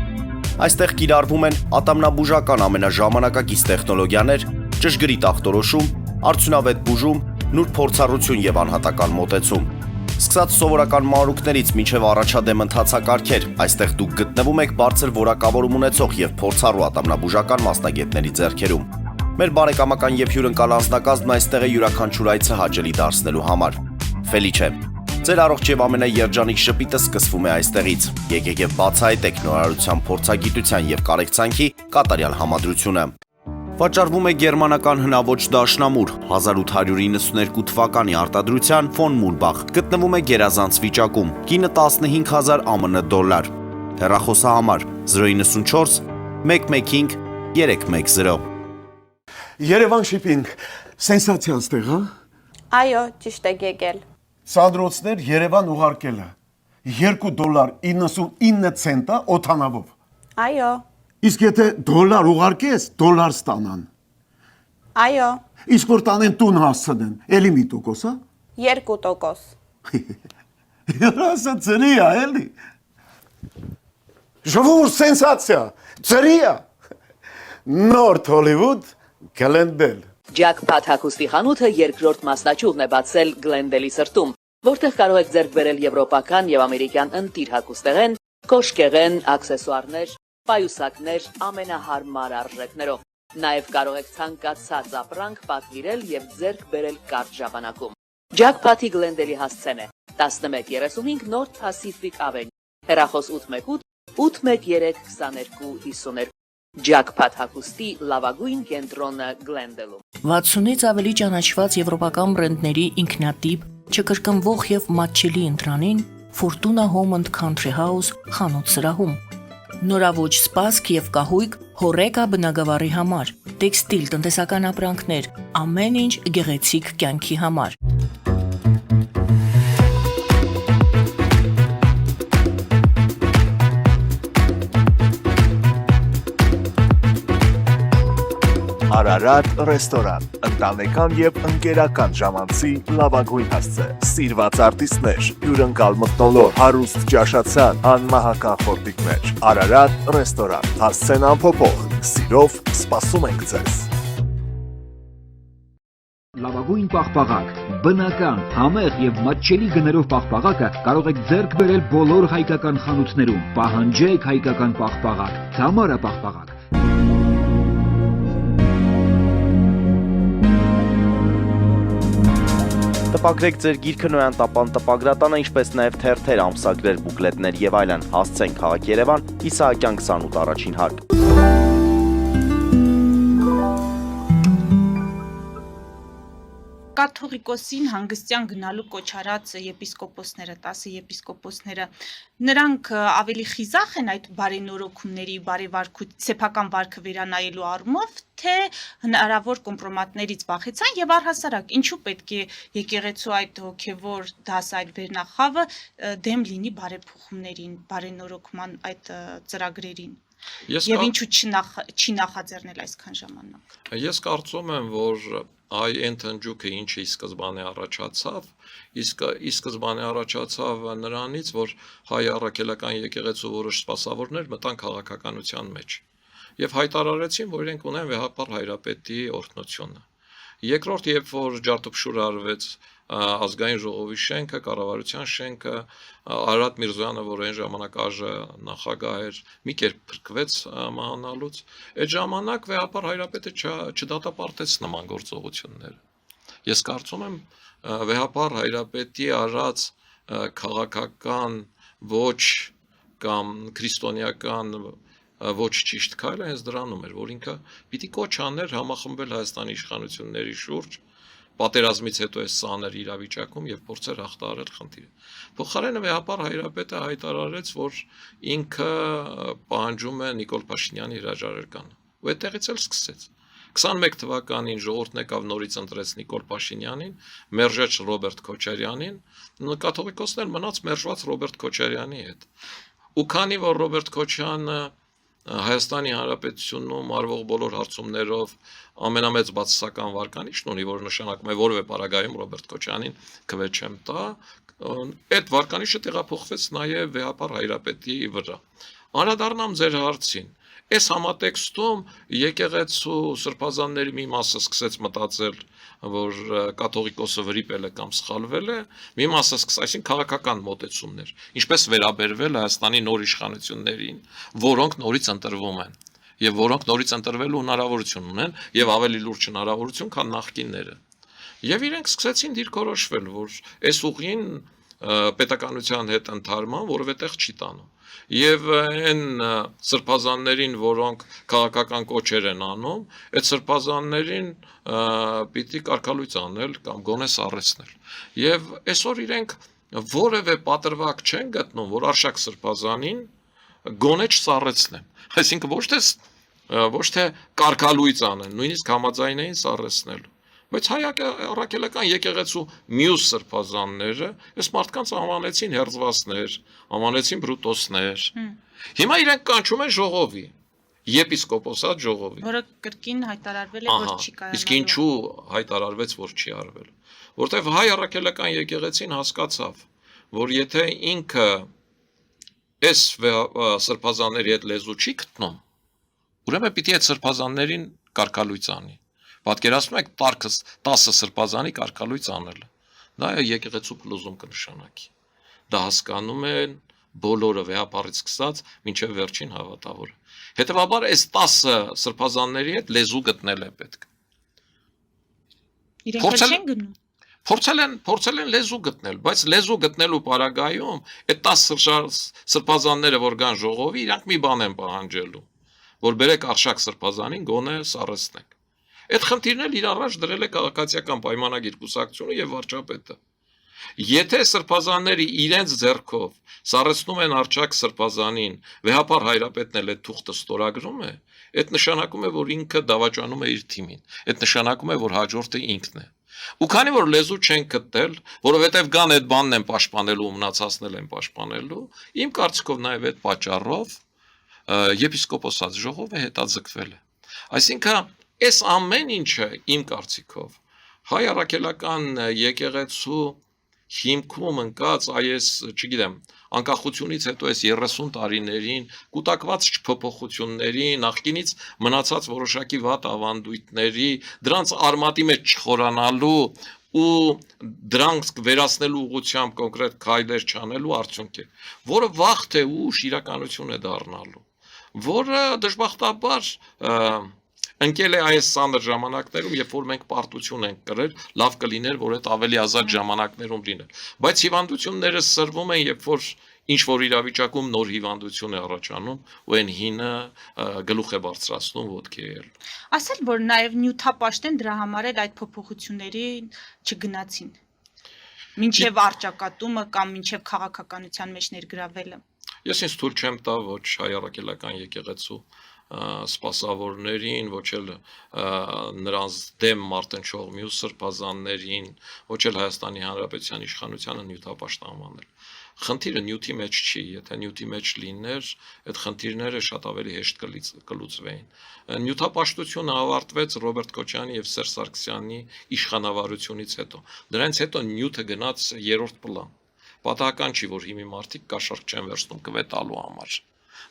Այստեղ կիրառվում են ատամնաբուժական ամենաժամանակակից տեխնոլոգիաներ, ճշգրիտ ախտորոշում, արդյունավետ բուժում, նուրբ փորձառություն եւ անհատական մոտեցում։ Սկսած սովորական մանրուքներից մինչև առաջադեմ ընթացակարգեր, այստեղ դուք գտնվում եք բարձր որակավորում ունեցող եւ փորձառու ատամնաբուժական մասնագետների ձեռքերում։ Մեր բարեկամական եւ հյուրընկալ անձնակազմն այստեղ է յուրաքանչյուր այցը հաճելի դարձնելու համար։ Ֆելիչե, ձեր առողջ եւ ամենաերջանիկ շպիտը սկսվում է այստեղից։ Եկեք եւ բացահայտեք նորարարության փորձագիտության եւ կարեկցանքի կատարյալ համադրությունը։ Վաճառվում է գերմանական հնաոճ դաշնամուր 1892 թվականի արտադրության ֆոն Մուրբախ, գտնվում է գերազանց վիճակում, կինը 15000 ԱՄՆ դոլար։ Հեռախոսահամար 094 115 310։ Երևան շիփինգ, սենսացիա ստեղ, հա։ Այո, ճիշտ եք եկել։ Սանդրոցներ Երևան ուղարկելը $2.99 օթանավով։ Այո, Իսկ եթե դոլար ուղարկես, դոլար ստանան։ այո, Իսկ որ տանեն տուն հասցնեն, էլի մի տոկոս, հա։ 2%։ Երասը ծրի է, էլի։ Ժողովուրդ սենսացիա, ծրի է։ Նոր Հոլիվուդ Գլենդել։ Ջաքփաթ հագուստի խանութը երկրորդ մասնաճյուղն է բացել Գլենդելի սրտում, որտեղ կարող եք ձեռք բերել եվրոպական եւ ամերիկյան ընտիր հագուստեղեն, կոշկեղեն, աքսեսուարներ, պայուսակներ ամենահարմար արժեքներով։ Նաեւ կարող եք ցանկացած ապրանք պատվիրել եւ ձեռք բերել կարճ ժամանակում։ Ջաքփաթի Գլենդելի հասցեն է 1135 North Pacific Avenue, հեռախոս 818 813 2252։ Ջաքփաթ հագուստի լավագույն կենտրոնը Գլենդելում։ 60-ից ավելի ճանաչված եվրոպական բրենդների ինքնատիպ, չկրկնվող եւ մատչելի ընտրանին Fortuna Home and Country House խանութ սրահում։ Նորաոճ սպասք եւ կահույք հորեկա բնագավառի համար, տեքստիլ տնտեսական ապրանքներ, ամեն ինչ գեղեցիկ կյանքի համար։ Արարատ ռեստորան, ընտանեկան եւ ընկերական ժամանցի լավագույն հասցե, սիրված արտիստներ, հյուրընկալ մթնոլորտ, հարուստ ճաշացան, անմահական խորտիկներ։ Արարատ ռեստորան, հասցեն անփոփոխ, սիրով սպասում ենք ձեզ։ Լավագույն պաղպաղակ, բնական, համեղ եւ մատչելի գներով պաղպաղակը կարող եք ձեռք բերել բոլոր հայկական խանութներում։ Պահանջեք հայկական պաղպաղակ, Թամարա պաղպաղակ։ Տպագրեք ձեր գիրքը Նոյան տապան տպագրատանը, ինչպես նաև թերթեր, ամսագրեր, բուկլետներ եւ այլն։ Հասցեն քաղաք Երևան, Իսահակյան 28 առաջին հարկ։ Կաթողիկոսին հանգստյան գնալու կոչարած եպիսկոպոսները, 10 եպիսկոպոսները, նրանք ավելի խիզախ են այդ բարենորոգումների, սեփական վարքը վերանայելու առումով, թե հնարավոր կոմպրոմատներից վախեցան եւ առհասարակ ինչու պետք է եկեղեցու այդ հոգեվոր դաս, այդ վերնախավը դեմ լինի բարեփոխումներին, բարենորոգման այդ ծրագրերին։ Եվ ինչու չի նախաձեռնել այսքան ժամանակ։ Ես կարծում եմ, որ այ ընթնջուկը ինչի սկզբանե առաջացավ, իսկ ի սկզբանե առաջացավ նրանից, որ հայ առաքելական եկեղեցու որոշ սպասավորներ մտան քաղաքականության մեջ եւ հայտարարեցին, որ իրենք ունեն վեհապար հայրապետի օրհնությունը։ Երկրորդ, երբ որ ջարդուփշուր արվեց ազգային ժողովի շենքը, կառավարության շենքը, Արարատ Միրզոյանը, որ այն ժամանակ ԱԺ նախագահ էր, մի կերպ փրկվեց մահանալուց, այդ ժամանակ վեհապար հայրապետը չդատապարտեց նման գործողությունները։ Ես կարծում եմ, վեհապար հայրապետի արած քաղաքական ոչ կամ քրիստոնեական ոչ ճիշտ քայլը հենց դրանում էր, որ ինքը պիտի կոչ աներ համախմբել Հայաստանի իշխանությունների շուրջ, պատերազմից հետո այս սաներ իրավիճակում եւ փորձեր հաղթահարել խնդիրը։ Փոխարենը վեհապար հայրապետը հայտարարեց, որ ինքը պահանջում է Նիկոլ Փաշինյանի հրաժարականը։ Ու այդտեղից էլ սկսեց։ 21 թվականին ժողովուրդն եկավ նորից ընտրեց Նիկոլ Փաշինյանին, մերժեց Ռոբերտ Քոչարյանին, կաթողիկոսներ մնաց մերժված Ռոբերտ Քոչարյանի հետ։ Ու քանի որ Ռոբերտ Քոչյանը Հայաստանի Հանրապետությունում արվող բոլոր հարցումներով ամենամեծ բացասական վարկանիշն ունի, որը նշանակում է որևէ պարագայում Ռոբերտ Քոչյանին քվե չեմ տա, այդ վարկանիշը տեղափոխվեց նաև վեհապար հայրապետի վրա։ Անդրադառնամ ձեր հարցին։ Այս համատեքստում եկեղեցու սրբազանների մի մասը սկսեց մտածել, որ կաթողիկոսը վրիպել է կամ սխալվել է, մի մասը այսինքն քաղաքական մոտեցումներ, ինչպես վերաբերվել Հայաստանի նոր իշխանություններին, որոնք նորից ընտրվում են, եւ որոնք նորից ընտրվելու հնարավորություն ունեն, եւ ավելի լուրջ հնարավորություն, քան նախկինները։ Եվ իրենք սկսեցին դիրքորոշվել, որ այս ուղին պետականության հետ ընթարման որևէ տեղ չի տանում։ Եվ այն սրբազաններին, որոնք քաղաքական կոչեր են անում, այդ սրբազաններին պիտի կարգալույծ անել կամ գոնե սառեցնել։ Եվ այսօր իրենք որևէ պատրվակ չեն գտնում, որ Արշակ սրբազանին գոնե չսառեցնեմ։ Այսինքն ոչ թե կարկալույծ անեն, նույնիսկ համաձայնային սառեցնելու։ Բայց հայ-առաքելական եկեղեցու մյուս սրբազանները այս մարդկանց անվանեցին հերձվածներ, անվանեցին բրուտոսներ։ Հիմա իրենք կանչում են ժողովի, եպիսկոպոսատ ժողովի։ Որը կրկին հայտարարվել է, որ չի կարողանալու։ Իսկ ինչու հայտարարվեց, որ չի արվել։ Որտեվ հայ առաքելական եկեղեցին հասկացավ, որ եթե ինքը այս սրբազանների հետ լեզու չի գտնում, ուրեմն պիտի այդ սրբազաններին կարգալույծ անի։ Պատկերացնում եք տարկս 10 սրբազանի կարգալույծ անելը։ Դա եկեղեցու փլուզում կնշանակի։ Դա հասկանում են բոլորը վեհապարից սկսած մինչև վերջին հավատավորը։ Հետևաբար այս 10 սրբազանների հետ լեզու գտնել է պետք։ Իրենք չեն գնում։ Փորձել են լեզու գտնել, բայց լեզու գտնելու պարագայում այդ 10 սրբազանները, որ գան ժողովի, իրանք մի բան են պահանջելու, որ բերեք արշակ սրբազանին գոնե սառեցնեք։ Այդ խնդիրն էլ իր առաջ դրել է քաղաքացիական պայմանագիր կուսակցությունը եւ վարչապետը։ Եթե սրբազանները իրենց ձեռքով սառեցնում են արշակ սրբազանին, վեհապար հայրապետն էլ այդ թուղթը ստորագրում է, այդ նշանակում է, որ ինքը դավաճանում է իր թիմին։ Այդ նշանակում է, որ հաջորդը ինքն է։ Ու քանի որ լեզու չեն գտել, որովհետև գան այդ բանն են պաշտպանելու, մնացածնել են պաշտպանելու, իմ կարծիքով նաև այդ պատճառով եպիսկոպոսած ժողովը հետաձգվել է։ Այսինքն այս ամեն ինչը իմ կարծիքով հայ առաքելական եկեղեցու հիմքում ընկած այս, չգիտեմ, անկախությունից հետո այս 30 տարիներին կուտակված փոփոխությունների, նախկինից մնացած որոշակի վատ ավանդույթների, դրանց արմատի մեջ չխորանալու ու դրանք վերացնելու ուղղությամբ կոնկրետ քայլեր չանելու արդյունք է, որը վաղ թե ուշ իրականություն է դառնալու, որը դժբախտաբար ընկել է այս ծանր ժամանակներում, երբ որ մենք պարտություն ենք կրել, լավ կլիներ, որ այդ ավելի ազատ ժամանակներում լիներ։ Բայց հիվանդությունները սրվում են, երբ որ ինչ-որ իրավիճակում նոր հիվանդություն է առաջանում, ու այն հինը գլուխ է բարձրացնում ոտքի էլ։ Ասել, որ նաև նյութապաշտեն դրա համար էլ այդ փոփոխությունների չգնացին։ Մինչև արճակատումը կամ մինչև քաղաքականության մեջ ներգրավելը։ Ես ինձ թույլ չեմ տա ոչ հայ առաքելական եկեղեցու սպասավորներին, ոչ էլ նրանց դեմ մարտնչող մյուս սրբազաններին, ոչ էլ Հայաստանի Հանրապետության իշխանությանը նյութապաշտ անվանել։ Խնդիրը նյութի մեջ չի, եթե նյութի մեջ լիներ, այդ խնդիրները շատ ավելի հեշտ կլուծվեին։ Նյութապաշտությունը ավարտվեց Ռոբերտ Քոչարյանի եւ Սերժ Սարգսյանի իշխանավարությունից հետո։ Դրանից հետո նյութը գնաց երրորդ պլան։ Պատահական չի, որ հիմի մարդիկ կաշառք չեն վերցնում կվետալու համար,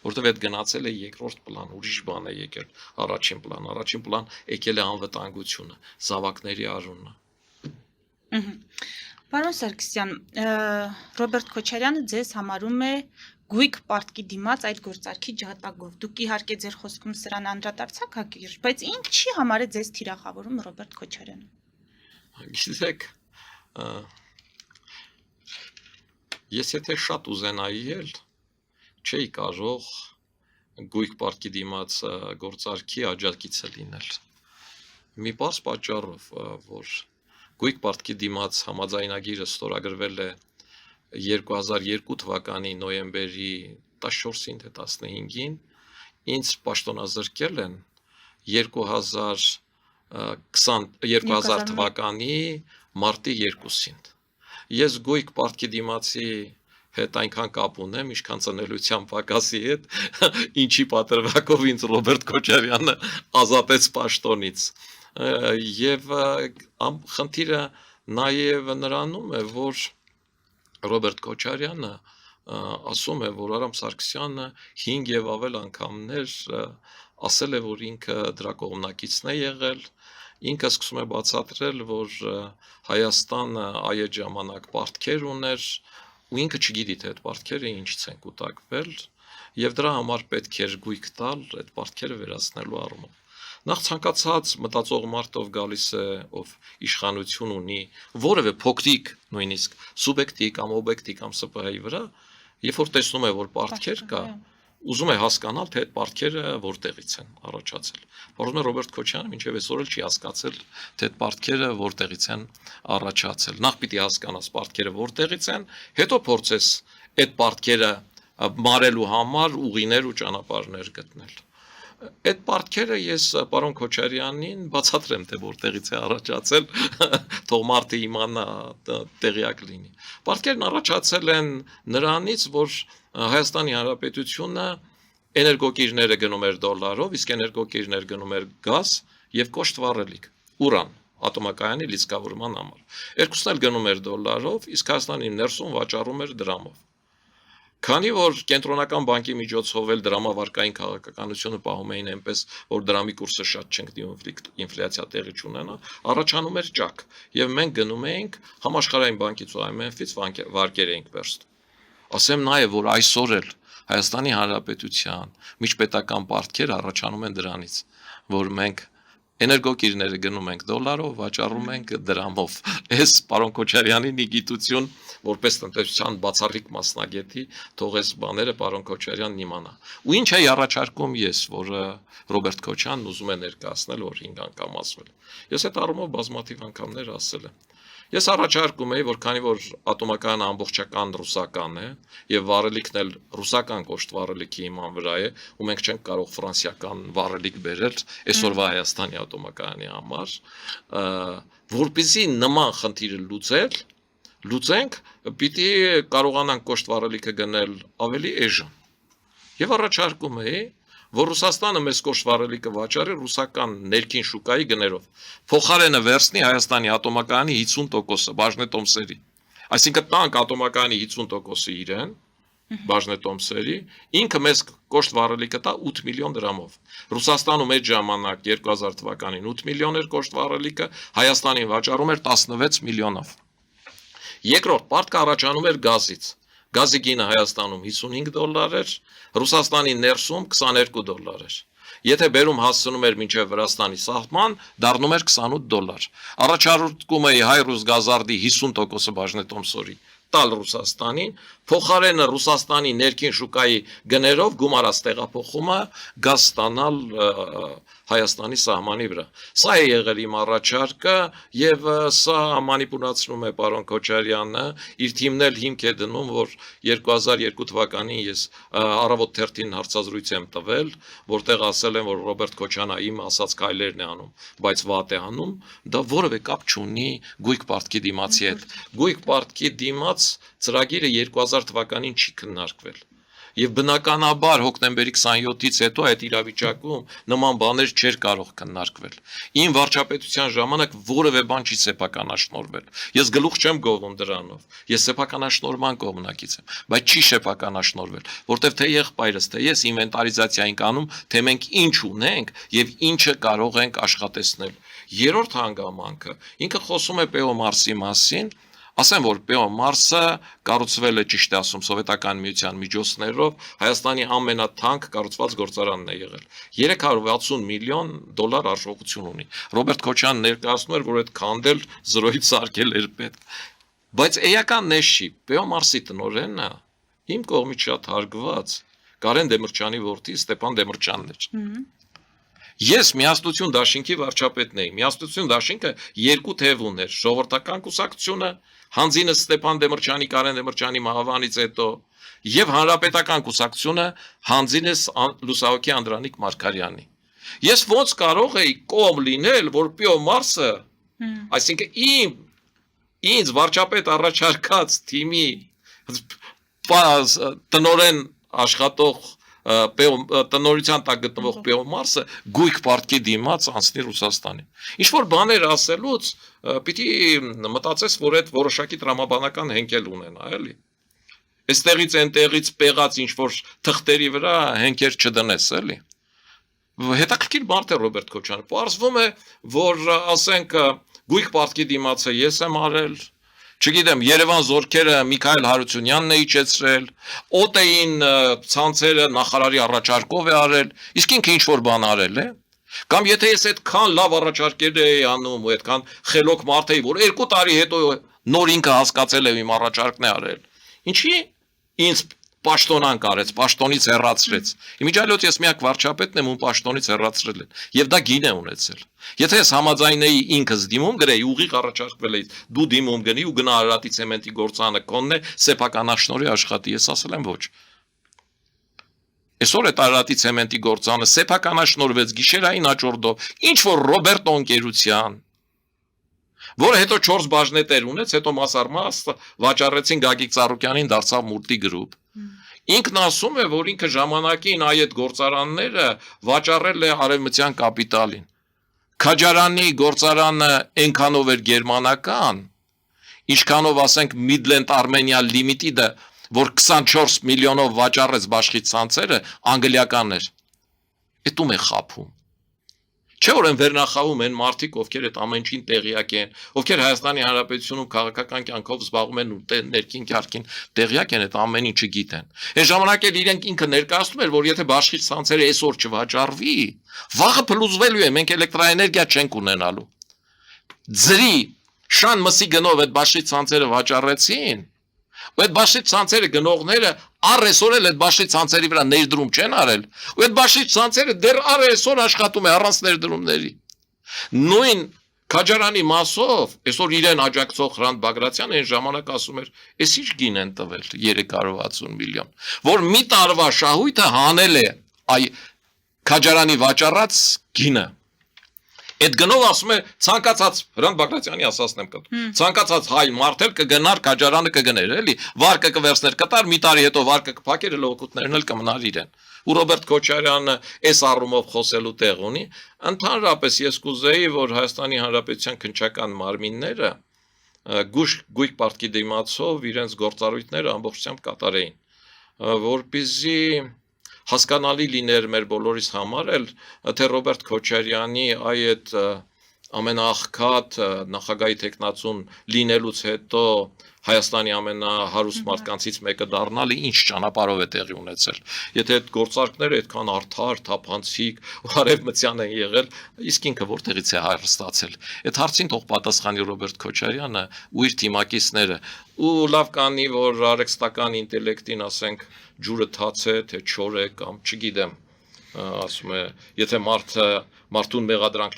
որտեղ այդ գնացել է երկրորդ պլան, ուրիշ բան է եկել առաջին պլան։ Առաջին պլան եկել է անվտանգությունը, զավակների արունը։ Պարոն Սարգսյան, Ռոբերտ Քոչարյանը ձեզ համարում է գույք պարտքի դիմաց այդ գործարքի ջատագով։ Դուք իհարկե ձեր խոսքում սրան անդրադարձաք հակիրճ, բայց ինչի համար է ձեզ թիրախավորում Ռոբերտ Քոչարյանը։ Գիտեք, ես եթե շատ ուզենայի էլ չէի կարող գույք պարտքի դիմաց գործարքի աջակիցը լինել։ Մի պարզ պատճառով, որ գույք պարտքի դիմաց համաձայնագիրը ստորագրվել է 2002 թվականի նոյեմբերի 14-ին թե 15-ին, ինձ պաշտոնազրկել են 2000 թվականի մարտի 2-ին։ Ես գույք պարտքի դիմացի հետ այնքան կապ ունեմ, ինչքան ծնելիության պակասի հետ, ինչի պատրվակով ինձ Ռոբերտ Քոչարյանը ազատեց պաշտոնից։ Եվ խնդիրը նաև նրանում է, որ Ռոբերտ Քոչարյանը ասում է, որ Արամ Սարգսյանը 5 եւ ավել անգամներ ասել է, որ ինքը դրա կողմնակիցն է եղել, ինքը սկսում է բացատրել, որ Հայաստանը այդ ժամանակ պարտքեր ուներ, ու ինքը չգիտի, թե այդ պարտքերը ինչից են կուտակվել, եւ դրա համար պետք էր գույք տալ այդ պարտքերը վերացնելու առումով։ Նախ ցանկացած մտածող մարդ ով գալիս է, ով իշխանություն ունի, որևէ փոքրիկ, նույնիսկ սուբյեկտի կամ օբյեկտի կամ ՍՊՀ-ի վրա, երբ որ տեսնում է, որ պարտքեր կա, ուզում է հասկանալ, թե այդ պարտքերը որտեղից են առաջացել։ Որոնց Ռոբերտ Քոչարյանը մինչև այսօր էլ չի հասկացել, թե այդ պարտքերը որտեղից են առաջացել։ Նախ պիտի հասկանաս պարտքերը որտեղից են, հետո փորձես այդ պարտքերը մարելու համար ուղիներ ու ճանապարհներ գտնել։ Այդ պարտքերը ես պարոն Քոչարյանին բացատրեմ, թե որտեղից է առաջացել, թող մարդը իմանա, տեղյակ լինի։ Պարտքերն առաջացել են նրանից, որ Հայաստանի Հանրապետությունը էներգոկիրները գնում էր դոլարով, իսկ էներգոկիրներ գնում էր գազ եւ կոշտ վառելիք, ուրան, ատոմակայանի լիցքավորման համար։ Երկուսն էլ գնում էր դոլարով, իսկ Հայաստանի ներսում վաճառում էր դրամով։ Քանի որ կենտրոնական բանկի միջոցով էլ դրամավարկային քաղաքականությունը պահում էին այնպես, որ դրամի կուրսը շատ չընկնի ինֆլյացիա տեղի չունենա, առաջանում էր ճակ, եւ մենք գնում էինք համաշխարհային բանկից ու IMF-ից վարկեր էինք վերցնում։ Ասեմ նաեւ, որ այսօր էլ Հայաստանի Հանրապետության միջպետական պարտքերը առաջանում են դրանից, որ մենք էներգոկիրները գնում ենք դոլարով, վաճառում ենք դրամով։ Այս պարոն Քոչարյանին գիտություն որպես տնտեսության բացառիկ մասնագետի թող այս բաները պարոն Քոչարյանն իմանա։ Ու ինչ է առաջարկում ես, որ Ռոբերտ Քոչյանն ուզում է ներկայացնել, որ 5 անգամ ասվել։ Ես այդ առումով բազմաթիվ անգամներ ասել եմ։ Ես առաջարկում եի, որ քանի որ ատոմակայանը ամբողջական ռուսական է եւ վառելիքն էլ ռուսական կոշտ վառելիքի հիման վրա է, ու մենք չենք կարող ֆրանսիական վառելիք բերել այսօրվա Հայաստանի ատոմակայանի համար, որպեսզի նման խնդիրը լուծենք, պիտի կարողանանք կոշտ վառելիքը գնել ավելի էժան։ Եւ առաջարկում էի, որ Ռուսաստանը մեզ կոշտ վառելիքը վաճառի ռուսական ներքին շուկայի գներով։ Փոխարենը վերցնի Հայաստանի ատոմակայանի 50%-ը բաժնետոմսերի։ Այսինքն տանք ատոմակայանի 50%-ը իրեն, բաժնետոմսերի, ինքը մեզ կոշտ վառելիքը տա 8 միլիոն դրամով։ Ռուսաստանում այդ ժամանակ 2000 թվականին 8 միլիոն էր կոշտ վառելիքը, Հայաստանին վաճառում էր 16 միլիոնով։ Երկրորդ պարտքը առաջանում էր գազից։ Գազի գինը Հայաստանում 55 դոլար էր, Ռուսաստանի ներսում 22 դոլար էր։ Եթե բերում հասցնում էր մինչև Վրաստանի սահման, դառնում էր 28 դոլար։ Առաջարկում էի հայ-ռուս գազարդի 50%-ը բաժնետոմսորի տալ Ռուսաստանին, փոխարենը Ռուսաստանի ներքին շուկայի գներով գումարած տեղափոխումը գազ ստանալ Հայաստանի սահմանի վրա։ Սա է եղել իմ առաջարկը եւ սա մանիպուլացնում է պարոն Քոչարյանը, իր թիմն էլ հիմք է դնում, որ 2002 թվականին ես Առավոտ թերթին հարցազրույց եմ տվել, որտեղ ասել եմ, որ Ռոբերտ Քոչյանը իմ ասած քայլերն է անում, բայց վատ է անում, դա որևէ կապ չունի գույք պարտքի դիմացի հետ։ Գույք պարտքի դիմաց ծրագիրը 2000 թվականին չի քննարկվել։ Եվ բնականաբար հոկտեմբերի 27-ից հետո այդ իրավիճակում նման բաներ չէր կարող քննարկվել։ Իմ վարչապետության ժամանակ որևէ բան չի սեփականաշնորհվել։ Ես գլուխ չեմ գովում դրանով։ Ես սեփականաշնորհման կողմնակից եմ, բայց չի սեփականաշնորհվել, որտեվ թե եղբայրս, թե ես ինվենտարիզացիա ենք անում, թե մենք ինչ ունենք եւ ինչը կարող ենք աշխատեցնել։ Երրորդ հանգամանքը ինքը խոսում է Պեոմարսի մասին։ Ասեմ, որ Պեոմարսը կառուցվել է, ճիշտ է ասում, Սովետական միության միջոցներով, Հայաստանի ամենաթանկ կառուցված գործարանն է եղել։ 360 միլիոն դոլար արժողություն ունի։ Ռոբերտ Քոչյանն ներկայացնում էր, որ այդ քանդել զրոյից սարքել էր պետք։ Բայց էական նեշ չի, Պեոմարսի տնօրենը իմ կողմից շատ հարգված Կարեն Դեմիրճյանի որդի Ստեփան Դեմիրճյանն էր։ Ես Միասնություն դաշինքի վարչապետն էի։ Միասնություն դաշինքը երկու թև ուներ՝ ժողովրդական կուսակցությունը, հանձինը Ստեփան Դեմիրճյանի, Կարեն Դեմիրճյանի մահվանից հետո, եւ հանրապետական կուսակցությունը, հանձինս Լուսահոգի Անդրանիկ Մարգարյանի։ Ես ոնց կարող էի կողմ լինել, որ Պեոմարսը, այսինքն ինձ վարչապետ առաջարկած թիմի տնօրեն աշխատող տնօրության տակ գտնվող Պեոմարսը գույք պարտքի դիմաց անցնի Ռուսաստանին։ Ինչ որ բաներ ասելուց պիտի մտածես, որ այդ որոշակի տրամաբանական հենքել ունենա, էլի։ Այստեղից այնտեղից պեղած ինչ որ թղթերի վրա հենքեր չդնես, էլի։ Հետաքրքիր մարդ է Ռոբերտ Քոչյանը։ Պարզվում է, որ ասենք գույք պարտքի դիմացը ես եմ արել, չգիտեմ, Երևան զորքերը Միքայել Հարությունյանն է իջեցրել, օտեին ցանցերը նախարարի առաջարկով է արել, իսկ ինքը ինչ որ բան արել է։ Կամ եթե ես այդքան լավ առաջարկեր էի անում ու այդքան խելոք մարդ էի, որ 2 տարի հետո նոր ինքը հասկացել է իմ առաջարկն է արել։ Ինչի ինձ պաշտոնանք արեց, պաշտոնից հեռացրեց։ Իմիջիայլոց ես միակ վարչապետն եմ, ում պաշտոնից հեռացրել են։ Եվ դա գին է ունեցել։ Եթե ես համաձայնեի ինքս դիմում գրեի, ուղիղ առաջարկվել էի, դու դիմում գնի ու գնա Արարատի ցեմենտի գործանը քոնն է, սեփականաշնորհի աշխատի, ես ասել եմ ոչ։ Այսօր այդ Արարատի ցեմենտի գործանը սեփականաշնորհվեց գիշերային աճորդով, ինչ որ Ռոբերտո ընկերության, որը հետո 4 բաժնետեր ունեց, հետո մասարմաս վաճառեցին Գագիկ Ծառուկյանին, դարձավ մուլտիգրուպ։ Ինքն ասում է, որ ինքը ժամանակին այդ գործարանները վաճառել է արևմտյան կապիտալին։ Քաջարանի գործարանը այնքանով էր գերմանական, ինչքանով ասենք Midland Armenia Limited-ը, որ 24 միլիոնով վաճառեց Բաշխի ցանցերը, անգլիական էր։ Էդում է խափում։ Չէ՞ որ են վերնախավում են մարդիկ, ովքեր այդ ամեն ինչին տեղյակ են, ովքեր Հայաստանի Հանրապետությունում քաղաքական կյանքով զբաղվում են ու ներքին կարգին տեղյակ են, այդ ամեն ինչը գիտեն։ Այս ժամանակ էլ իրենք ինքը ներկայացնում էր, որ եթե Բաշխի ցանցերը այսօր չվաճառվի, վաղը փլուզվելու է, մենք էլեկտրաէներգիա չենք ունենալու։ Ձրի շան մսի գնով այդ Բաշխի ցանցերը վաճառեցին, ու այդ Բաշխի ցանցերը գնողները առեսօր էլ այդ Բաշխի ցանցերի վրա ներդրում չեն արել, ու այդ Բաշխի ցանցերը դեռ առեսօր աշխատում է առանց ներդրումների։ Նույն Քաջարանի մասով այսօր իրեն աջակցող Հրանտ Բագրատյանը այն ժամանակ ասում էր, «Էս ինչ գին են տվել 360 միլիոն», որ մի տարվա շահույթը հանել է այ Քաջարանի վաճառած գինը։ Այդ գնով ասում է ցանկացած Հրանտ Բագրատյանի ասածն եմ կտում։ Ցանկացած հայ մարդել կգնար Քաջարանը կգներ, էլի, վարկը կվերցներ կտար, մի տարի հետո վարկը կփակեր, լոկուտներն էլ կմնար իրեն։ Ու Ռոբերտ Քոչարյանը այս առումով խոսելու տեղ ունի, ընդհանրապես ես կուզեի, որ Հայաստանի Հանրապետության քննչական մարմինները գույք պարտքի դիմացով իրենց գործառույթները ամբողջությամբ կատարեին, որպեսզի հասկանալի լիներ մեր բոլորիս համար էլ, թե Ռոբերտ Քոչարյանի այդ ամենաաղքատ նախագահի տեխնացուն լինելուց հետո Հայաստանի ամենահարուստ մարդկանցից մեկը դառնալը ինչ ճանապարհով է տեղի ունեցել։ Եթե այդ գործարքները այդքան արդար, թափանցիկ ու արևմտյան են եղել, իսկ ինքը որտեղից է հարստացել։ Այդ հարցին թող պատասխանի Ռոբերտ Քոչարյանը ու իր թիմակիցները։ Ու լավ կանի, որ արեքստական ինտելեկտին ասենք ջուրը թաց է, թե չոր է կամ չգիտեմ, ասում է, եթե մարդուն մեղադրանք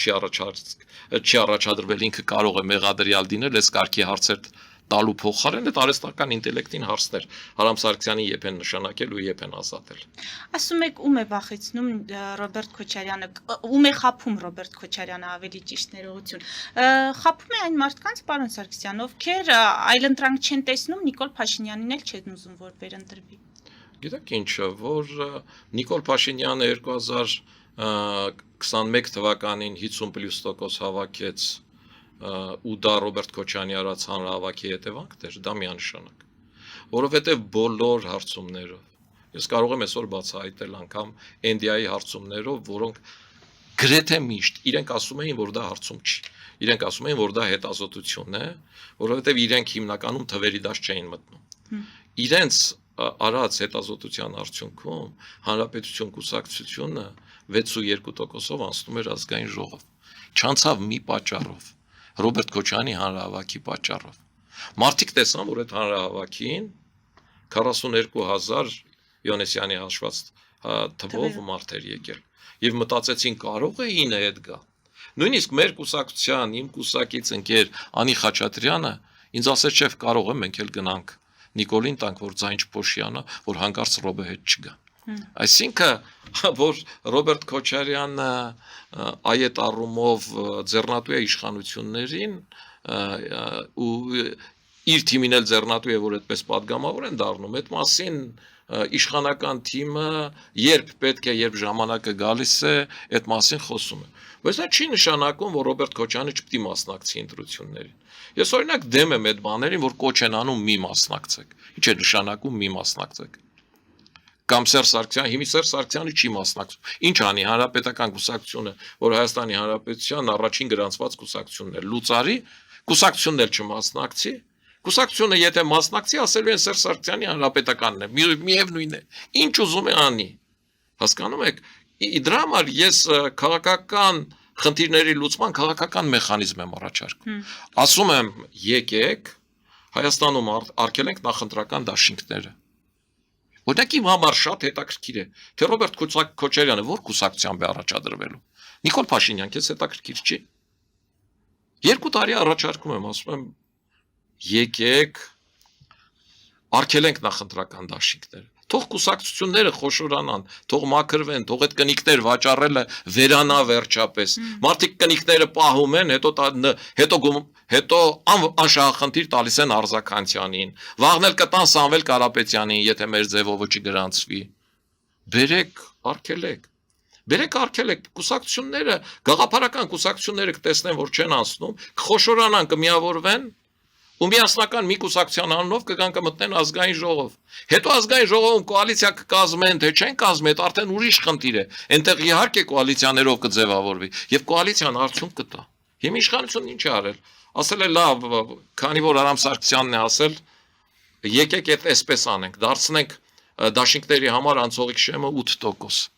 չի առաջադրվել, ինքը կարող է մեղադրյալ դինել, այս կարգի հարցեր տալու փոխարեն այդ արեստական ինտելեկտին հարցներ Հարամ Սարգսյանի եփ են նշանակել ու եփ են ազատել։ Ասում եք ում է վախեցնում Ռոբերտ Քոչարյանը, ում է խափում Ռոբերտ Քոչարյանը ավելի ճիշտ ներողություն։ Խափում է այն մարդկանց, պարոն Սարգսյան, ովքեր այլընտրանք չեն տեսնում, Նիկոլ Փաշինյանին էլ չեն ուզում, որ վերընտրվի։ Գիտեք ինչը, որ Նիկոլ Փաշինյանը 2021 թվականին 50+% հավաքեց ու դա Ռոբերտ Քոչարյանի արած հանրահավաքի հետևանքն էր, դա միանշանակ, որովհետև բոլոր հարցումներով, ես կարող եմ այսօր բացահայտել անգամ NDI հարցումներով, որոնք գրեթե միշտ իրենք ասում էին, որ դա հարցում չի, իրենք ասում էին, որ դա հետազոտություն է, որովհետև իրենք հիմնականում թվերի դաշտ չէին մտնում, իրենց արած հետազոտության արդյունքում Հանրապետություն կուսակցությունը 62%-ով անցնում էր ազգային ժողով, չանցավ մի պատճառով, Ռոբերտ Քոչարյանի հանրահավաքի պատճառով։ Մարդիկ տեսան, որ այդ հանրահավաքին 42,000 Յոնեսյանի հաշված թվով մարդ էր եկել եւ մտածեցին կարող է 9 հետ գա։ Նույնիսկ մեր կուսակցության, իմ կուսակից ընկեր Անի Խաչատրյանը ինձ ասեց, «Շեֆ, կարող եմ մենք էլ գնանք Նիկոլին տանք, որ ձայն չփոշիանա, որ հանկարծ Ռոբե հետ չգա»։ Այսինքն, որ Ռոբերտ Քոչարյանը այդ առումով ձեռնատու է իշխանություններին ու իր թիմին էլ ձեռնատու է, որ այդպես падգամավոր են դառնում, այդ մասին իշխանական թիմը երբ պետք է, երբ ժամանակը գալիս է, այդ մասին խոսում է։ Բայց դա չի նշանակում, որ Ռոբերտ Քոչարյանը չպետք է մասնակցի ընտրություններին։ Ես օրինակ դեմ եմ այդ բաներին, որ կոչ են անում մի մասնակցեք։ Ինչ է նշանակում մի մասնակցեք։ Կամ Սերժ Սարգսյանը, հիմա Սերժ Սարգսյանը չի մասնակցում։ Ինչ անի Հանրապետական կուսակցությունը, որ Հայաստանի Հանրապետության առաջին գրանցված կուսակցությունն է, լուծարի, կուսակցությունն էլ չմասնակցի։ Կուսակցությունը եթե մասնակցի, ասելու են Սերժ Սարգսյանի Հանրապետականն է, միևնույն է։ Ինչ ուզում է անի։ Հասկանում եք, դրա համար ես քաղաքական խնդիրների լուծման քաղաքական մեխանիզմ եմ առաջարկում։ Ասում եմ, եկեք Հայաստանում արգելենք նախընտրական դաշինքները։ Օրինակ իմ համար շատ հետաքրքիր է, թե Ռոբերտ Քոչարյանը որ կուսակցությամբ է առաջադրվելու։ Նիկոլ Փաշինյան քեզ հետաքրքիր չի։ 2 տարի առաջարկում եմ, ասում եմ, եկեք արգելենք նախընտրական դաշինքները։ Թող կուսակցությունները խոշորանան, թող մաքրվեն, թող այդ կնիկներ վաճառելը վերանա վերջապես։ Մարդիկ կնիկները պահում են, հետո անշահախնդիր տալիս են Արզականցյանին։ Վաղն էլ կտան Սամվել Կարապետյանին, եթե մեր ձևովը չգրանցվի։ Բերեք, արգելեք։ Բերեք արգելեք, կուսակցությունները, գաղափարական կուսակցությունները կտեսնեն, որ չեն անցնում, կխոշորանան, կմիավորվեն, ու միասնական մի կուսակցության անունով կգան կմտնեն ազգային ժողով։ Հետո ազգային ժողովում կոալիցիա կկազմեն, թե չեն կազմի, դա արդեն ուրիշ խնդիր է։ Այնտեղ իհարկե կոալիցիաներով կձևավորվի, եւ կոալիցիան արդյունք կտա։ Հիմա իշխանությունն ինչ է արել։ Ասել է լավ, քանի որ Արամ Սարգսյանն է ասել, եկեք այդ այսպես անենք, դարձնենք դաշինքների համար անցողիկ շեմը 8%։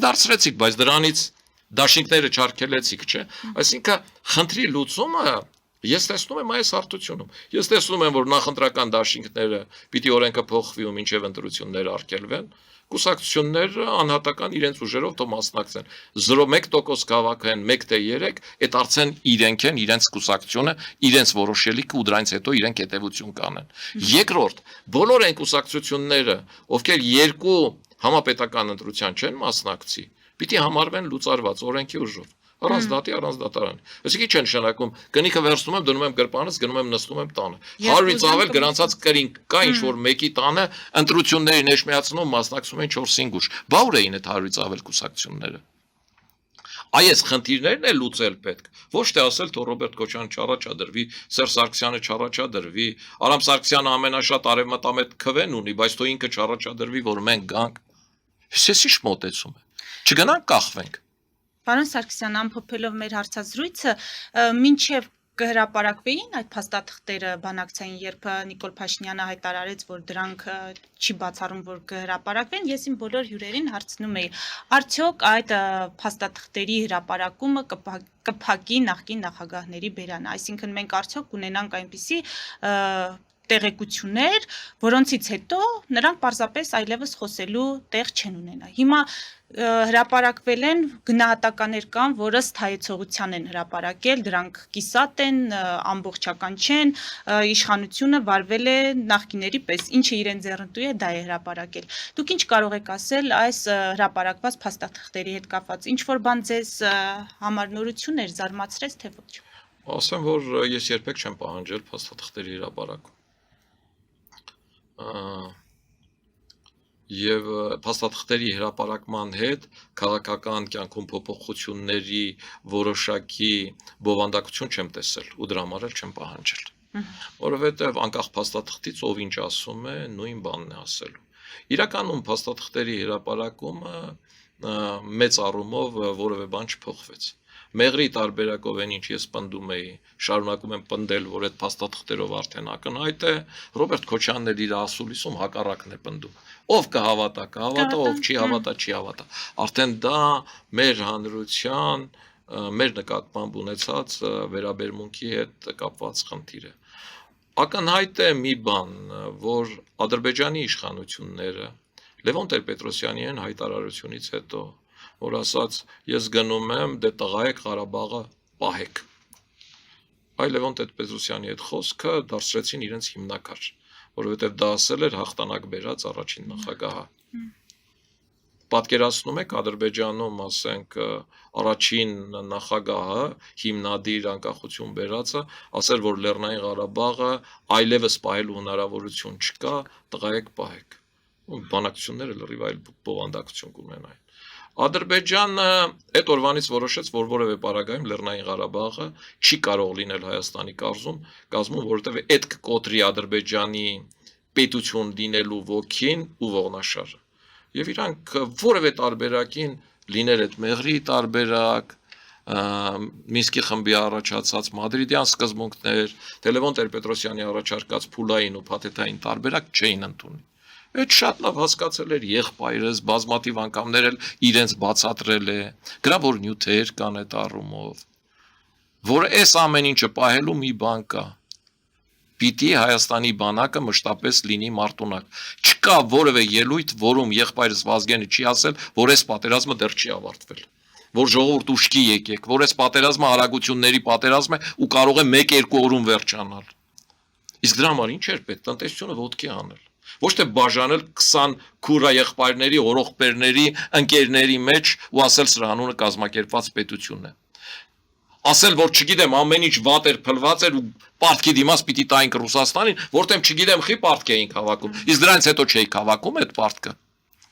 Դարձրեցիք, բայց դրանից դաշինքները չարգելեցիք, չէ։ Այսինքն խնդրի լուծումը ես տեսնում եմ այս հարթությունում։ Ես տեսնում եմ, որ նախընտրական դաշինքները պիտի օրենքը փոխվի ու մինչև ընտրությունները արգելվեն, կուսակցությունները անհատական իրենց ուժերով թող մասնակցեն։ 0.1% գավակեն 1/3, այդ արդեն իրենք են, իրենց կուսակցությունը, իրենց որոշելիքը ու դրանից հետո իրենք հետևություն կանեն։ Երկրորդ, բոլոր այն կուսակցությունները, ովքեր երկու համապետական ընտրության չեն մասնակցի, պիտի համարվեն լուծարված օրենքի ուժով։ Առանց դատի, առանց դատարանի։ Այսինքն ինչ է նշանակում, կնիկը վերցնում եմ, դնում եմ գրպանից, գնում եմ նստում եմ տանը։ 100-ից ավել գրանցած կրինք կա ինչ որ մեկի տանը ընտրություններին էջմիացնում մասնակցում են 4-5 ուժ։ Բա ուր էին այդ 100-ից ավել կուսակցությունները։ Այս խնդիրներն է լուծել պետք։ Ոչ թե ասել, թե Ռոբերտ Քոչյանը չառաջադրվի, Սերժ Սարգսյանը չառաջադրվի, Արամ Սարգսյանը ամենաշատ արևմտամետ քվեն ունի, բայց թող ինքը չառաջադրվի, որ մենք գանք։ Ես ինչ մոտեցում է։ Չգնանք կախվենք։ Պարոն Սարգսյան, ամփոփելով մեր հարցազրույցը, մինչև կհրապարակվեին այդ փաստաթղթերը բանակցային, երբ Նիկոլ Փաշինյանը հայտարարեց, որ դրանք չի բացառում, որ կհրապարակվեն, ես իմ բոլոր հյուրերին հարցնում էի, արդյոք այդ փաստաթղթերի հրապարակումը կփակի նախկին նախագահների բերանը, այսինքն մենք արդյոք ունենանք այնպիսի տեղեկություններ, որոնցից հետո նրանք պարզապես այլևս խոսելու տեղ չեն ունենա։ Հիմա հրապարակվել են գնահատականներ կան, որ ըստ հայեցողության են հրապարակել, դրանք կիսատ են, ամբողջական չեն, իշխանությունը վարվել է նախկիների պես, ինչը իրեն ձեռնտու է, դա է հրապարակել։ Դուք ինչ կարող եք ասել այս հրապարակված փաստաթղթերի հետ կապված, ինչ որ բան ձեզ համար նորություն էր, զարմացրեց, թե ոչ։ Ասեմ, որ ես երբեք չեմ պահանջել փաստաթղթերի հրապարակում։ Եվ փաստաթղթերի հրապարակման հետ քաղաքական կյանքում փոփոխությունների որոշակի բովանդակություն չեմ տեսել ու դրա համար էլ չեմ պահանջել։ Որովհետև անկախ փաստաթղթից ով ինչ ասում է, նույն բանն է ասելու։ Իրականում փաստաթղթերի հրապարակումը մեծ առումով որևէ բան չփոխվեց։ Մեղրի տարբերակով են ինչ ես պնդում էի, շարունակում եմ պնդել, որ այդ փաստաթղթերով արդեն ակնհայտ է, Ռոբերտ Քոչյանն էլ իր ասուլիսում հակառակն է պնդում։ Ով կհավատա, ով չի հավատա, չի հավատա։ Արդեն դա մեր հանրության, մեր նկատմամբ ունեցած վերաբերմունքի հետ կապված խնդիր է։ Ակնհայտ է մի բան, որ Ադրբեջանի իշխանությունները Լևոն Տեր-Պետրոսյանի են հայտարարությունից հետո որ ասաց, ես գնում եմ, դե տղայեք Ղարաբաղը պահեք։ Այ Լևոն Տեր-Պետրոսյանի այդ խոսքը դարձրեցին իրենց հիմնակար, որովհետև դա ասել էր հաղթանակ բերած առաջին նախագահը։ Պատկերացնում եք Ադրբեջանում, ասենք, առաջին նախագահը հիմնադիր անկախություն բերածը, ասել, որ Լեռնային Ղարաբաղը այլևս պահելու հնարավորություն չկա, տղայեք պահեք։ Բանակցությունները լրիվ այլ բովանդակություն կունենային։ Ադրբեջանը այդ օրվանից որոշեց, որ որևէ պարագայում Լեռնային Ղարաբաղը չի կարող լինել Հայաստանի կազմում, որովհետև այդ կկոտրի Ադրբեջանի պետություն լինելու ոգին ու ողնաշարը։ Եվ իրանք որևէ տարբերակին լիներ այդ մեղրի տարբերակ, Մինսկի խմբի առաջացած մադրիդյան սկզբունքներ, Լևոն Տեր-Պետրոսյանի առաջարկած փուլային ու փաթեթային տարբերակ չէին ընդունի։ Այդ շատ լավ հասկացել էր եղբայրս, բազմաթիվ անգամներ էլ իրենց բացատրել է, գրավոր նյութեր կան այդ առումով, որ այս ամեն ինչը պահելու մի բան կա։ Պիտի Հայաստանի բանակը մշտապես լինի մարտունակ։ Չկա որևէ ելույթ, որում եղբայրս Վազգենը չի ասել, որ այս պատերազմը դեռ չի ավարտվել, որ ժողովուրդ ուշքի եկեք, որ այս պատերազմը արագությունների պատերազմ է ու կարող է 1-2 օրում վերջանալ։ Իսկ դրա համար ինչ էր պետք տնտեսությունը ոտքի անել։ Ոչ թե բաժանել 20 քուրա եղբայրների, օրողբերների, ընկերների մեջ ու ասել սրա անունը կազմակերպված պետություն է։ Ասել, որ չգիտեմ, ամեն ինչ վատ էր, փլված էր ու պարտքի դիմաց պիտի տայինք Ռուսաստանին, որտեղ չգիտեմ, խի պարտք էինք հավաքում։ Իսկ դրանից հետո չէիք հավաքում այդ պարտքը։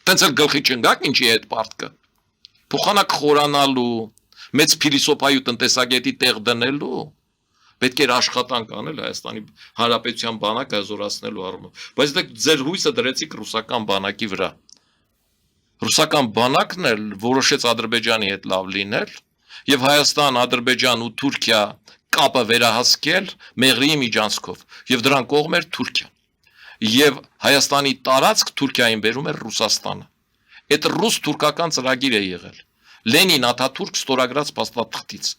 Տենց էլ գլխի չընկաք ինչի է այդ պարտքը։ Փոխանակ խորանալու, մեծ փիլիսոփայի ու տնտեսագետի տեղ դնելու պետք էր աշխատանք անել Հայաստանի Հանրապետության բանակը զորացնելու առումով։ Բայց դուք ձեր հույսը դրեցիք ռուսական բանակի վրա։ Ռուսական բանակն էլ որոշեց Ադրբեջանի հետ լավ լինել եւ Հայաստան, Ադրբեջան ու Թուրքիա կապը վերահասկել Մեղրիի միջանցքով եւ դրան կողմ էր Թուրքիան։ Եվ Հայաստանի տարածք Թուրքիային բերում էր Ռուսաստանը։ Այդ ռուս-թուրքական ծրագիր է եղել։ Լենին Աթաթուրք ստորագրած փաստաթղթից։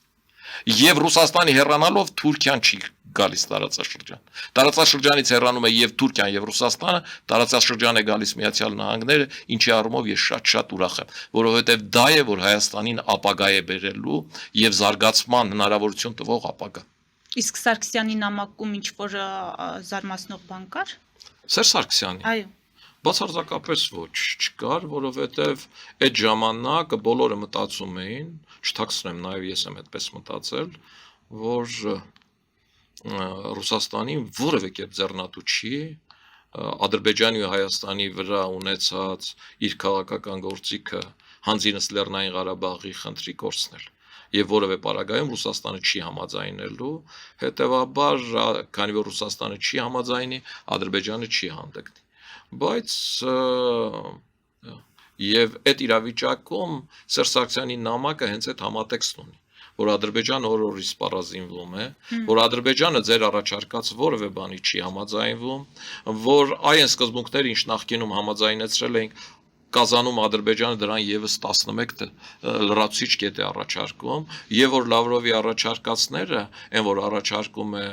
Եվ Ռուսաստանի հեռանալով Թուրքիան չի գալիս տարածաշրջան։ Տարածաշրջանից հեռանում է եւ Թուրքիան եւ Ռուսաստանը, տարածաշրջան է գալիս Միացյալ Նահանգները, ինչի առումով ես շատ ուրախ եմ, որովհետեւ դա է, որ Հայաստանին ապագա է բերելու եւ զարգացման հնարավորություն տվող ապագա։ Իսկ Սարգսյանի նամակում ինչ որ զարմացնող բան կար։ Սերժ Սարգսյանի։ Այո։ Բացարձակապես ոչ, չկար, որովհետև այդ ժամանակ բոլորը մտածում էին, չթաքցնեմ, նաև ես եմ այդպես մտածել, որ Ռուսաստանին որևէ կերպ ձեռնատու չի Ադրբեջանի ու Հայաստանի վրա ունեցած իր քաղաքական գործիքը Հանձինս Լեռնային Ղարաբաղի խնդրի կորցնել։ Եվ որևէ պարագայում Ռուսաստանը չի համաձայնելու, հետևաբար, քանի որ Ռուսաստանը չի համաձայնի, Ադրբեջանը չի հանդգնի։ Բայց եւ այդ իրավիճակում Սերժ Սարգսյանի նամակը հենց այդ համատեքստն ունի, որ Ադրբեջանը օր-օրից սպառազինվում է, որ Ադրբեջանը ձեր առաջարկած որևէ բանի չի համաձայնվում, որ այն սկզբունքները, ինչ նախկինում համաձայնեցրել էինք, Կազանում Ադրբեջանը դրան եւս 11 լրացուցիչ կետ է առաջարկում, եւ որ Լավրովի առաջարկածները, այն որ առաջարկում է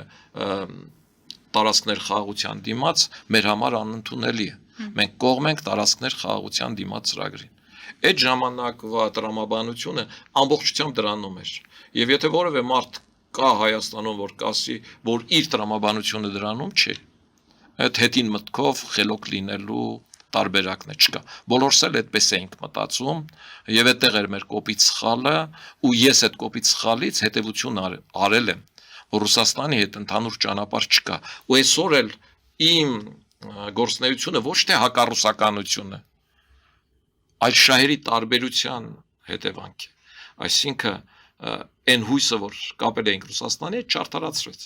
տարածքներ խաղաղության դիմաց, մեր համար անընդունելի է։ Մենք կողմ ենք տարածքներ խաղաղության դիմաց ծրագրին։ Այդ ժամանակվա տրամաբանությունը ամբողջությամբ դրանում էր։ Եվ եթե որևէ մարդ կա Հայաստանում, որ կասի, որ իր տրամաբանությունը դրանում չէ, այդ հետին մտքով խելոք լինելու տարբերակն է չկա։ Բոլորս էլ այդպես էինք մտածում, եւ այդտեղ էր մեր կոպիտ սխալը, ու ես այդ կոպիտ սխալից հետեւություն արել եմ, որ Ռուսաստանի հետ ընդհանուր ճանապարհ չկա։ Ու այսօր էլ իմ գործունեությունը ոչ թե հակառուսականություն է, այլ շահերի տարբերության հետևանք է։ Այսինքն այն հույսը, որ կապել էինք Ռուսաստանի հետ, չարդարացրեց։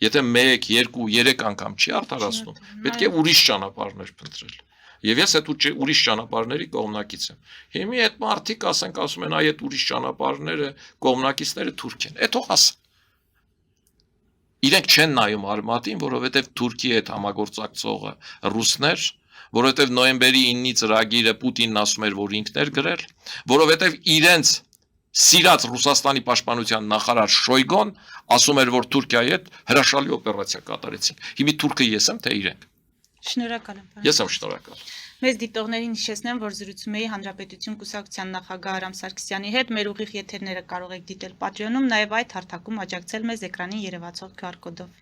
Եթե 1, 2, 3 անգամ չի արդարացնում, պետք է ուրիշ ճանապարհներ փնտրել։ Եվ ես այդ ուրիշ ճանապարհների կողմնակից եմ։ Հիմա այդ մարդիկ ասում են, այ այդ ուրիշ ճանապարհները կողմնակիցները Թուրք են։ Այդ թող ասեն։ Իրենք չեն նայում արմատին, որովհետև Թուրքիի հետ համագործակցողը ռուսներ, որովհետև նոյեմբերի 9-ի ծրագիրը Պուտինն ասում էր, որ ինքն էր գրել, որովհետև իրենց սիրած Ռուսաստանի պաշտպանության նախարար Շոյգոն ասում էր, որ Թուրքիայի հետ հրաշալի օպերացիա կատարեցին։ Հիմա Թուրքը ես եմ, թե իրենք։ Շնորհակալ եմ։ Ես եմ շնորհակալ։ Մեզ դիտողներին հիշեցնեմ, որ զրուցում էի Հանրապետություն կուսակցության նախագահ Արամ Սարգսյանի հետ։ Մեր ուղիղ եթերները կարող եք դիտել Patreon-ում, նաև այդ հարթակում աջակցել մեզ էկրանին երևացող QR կոդով։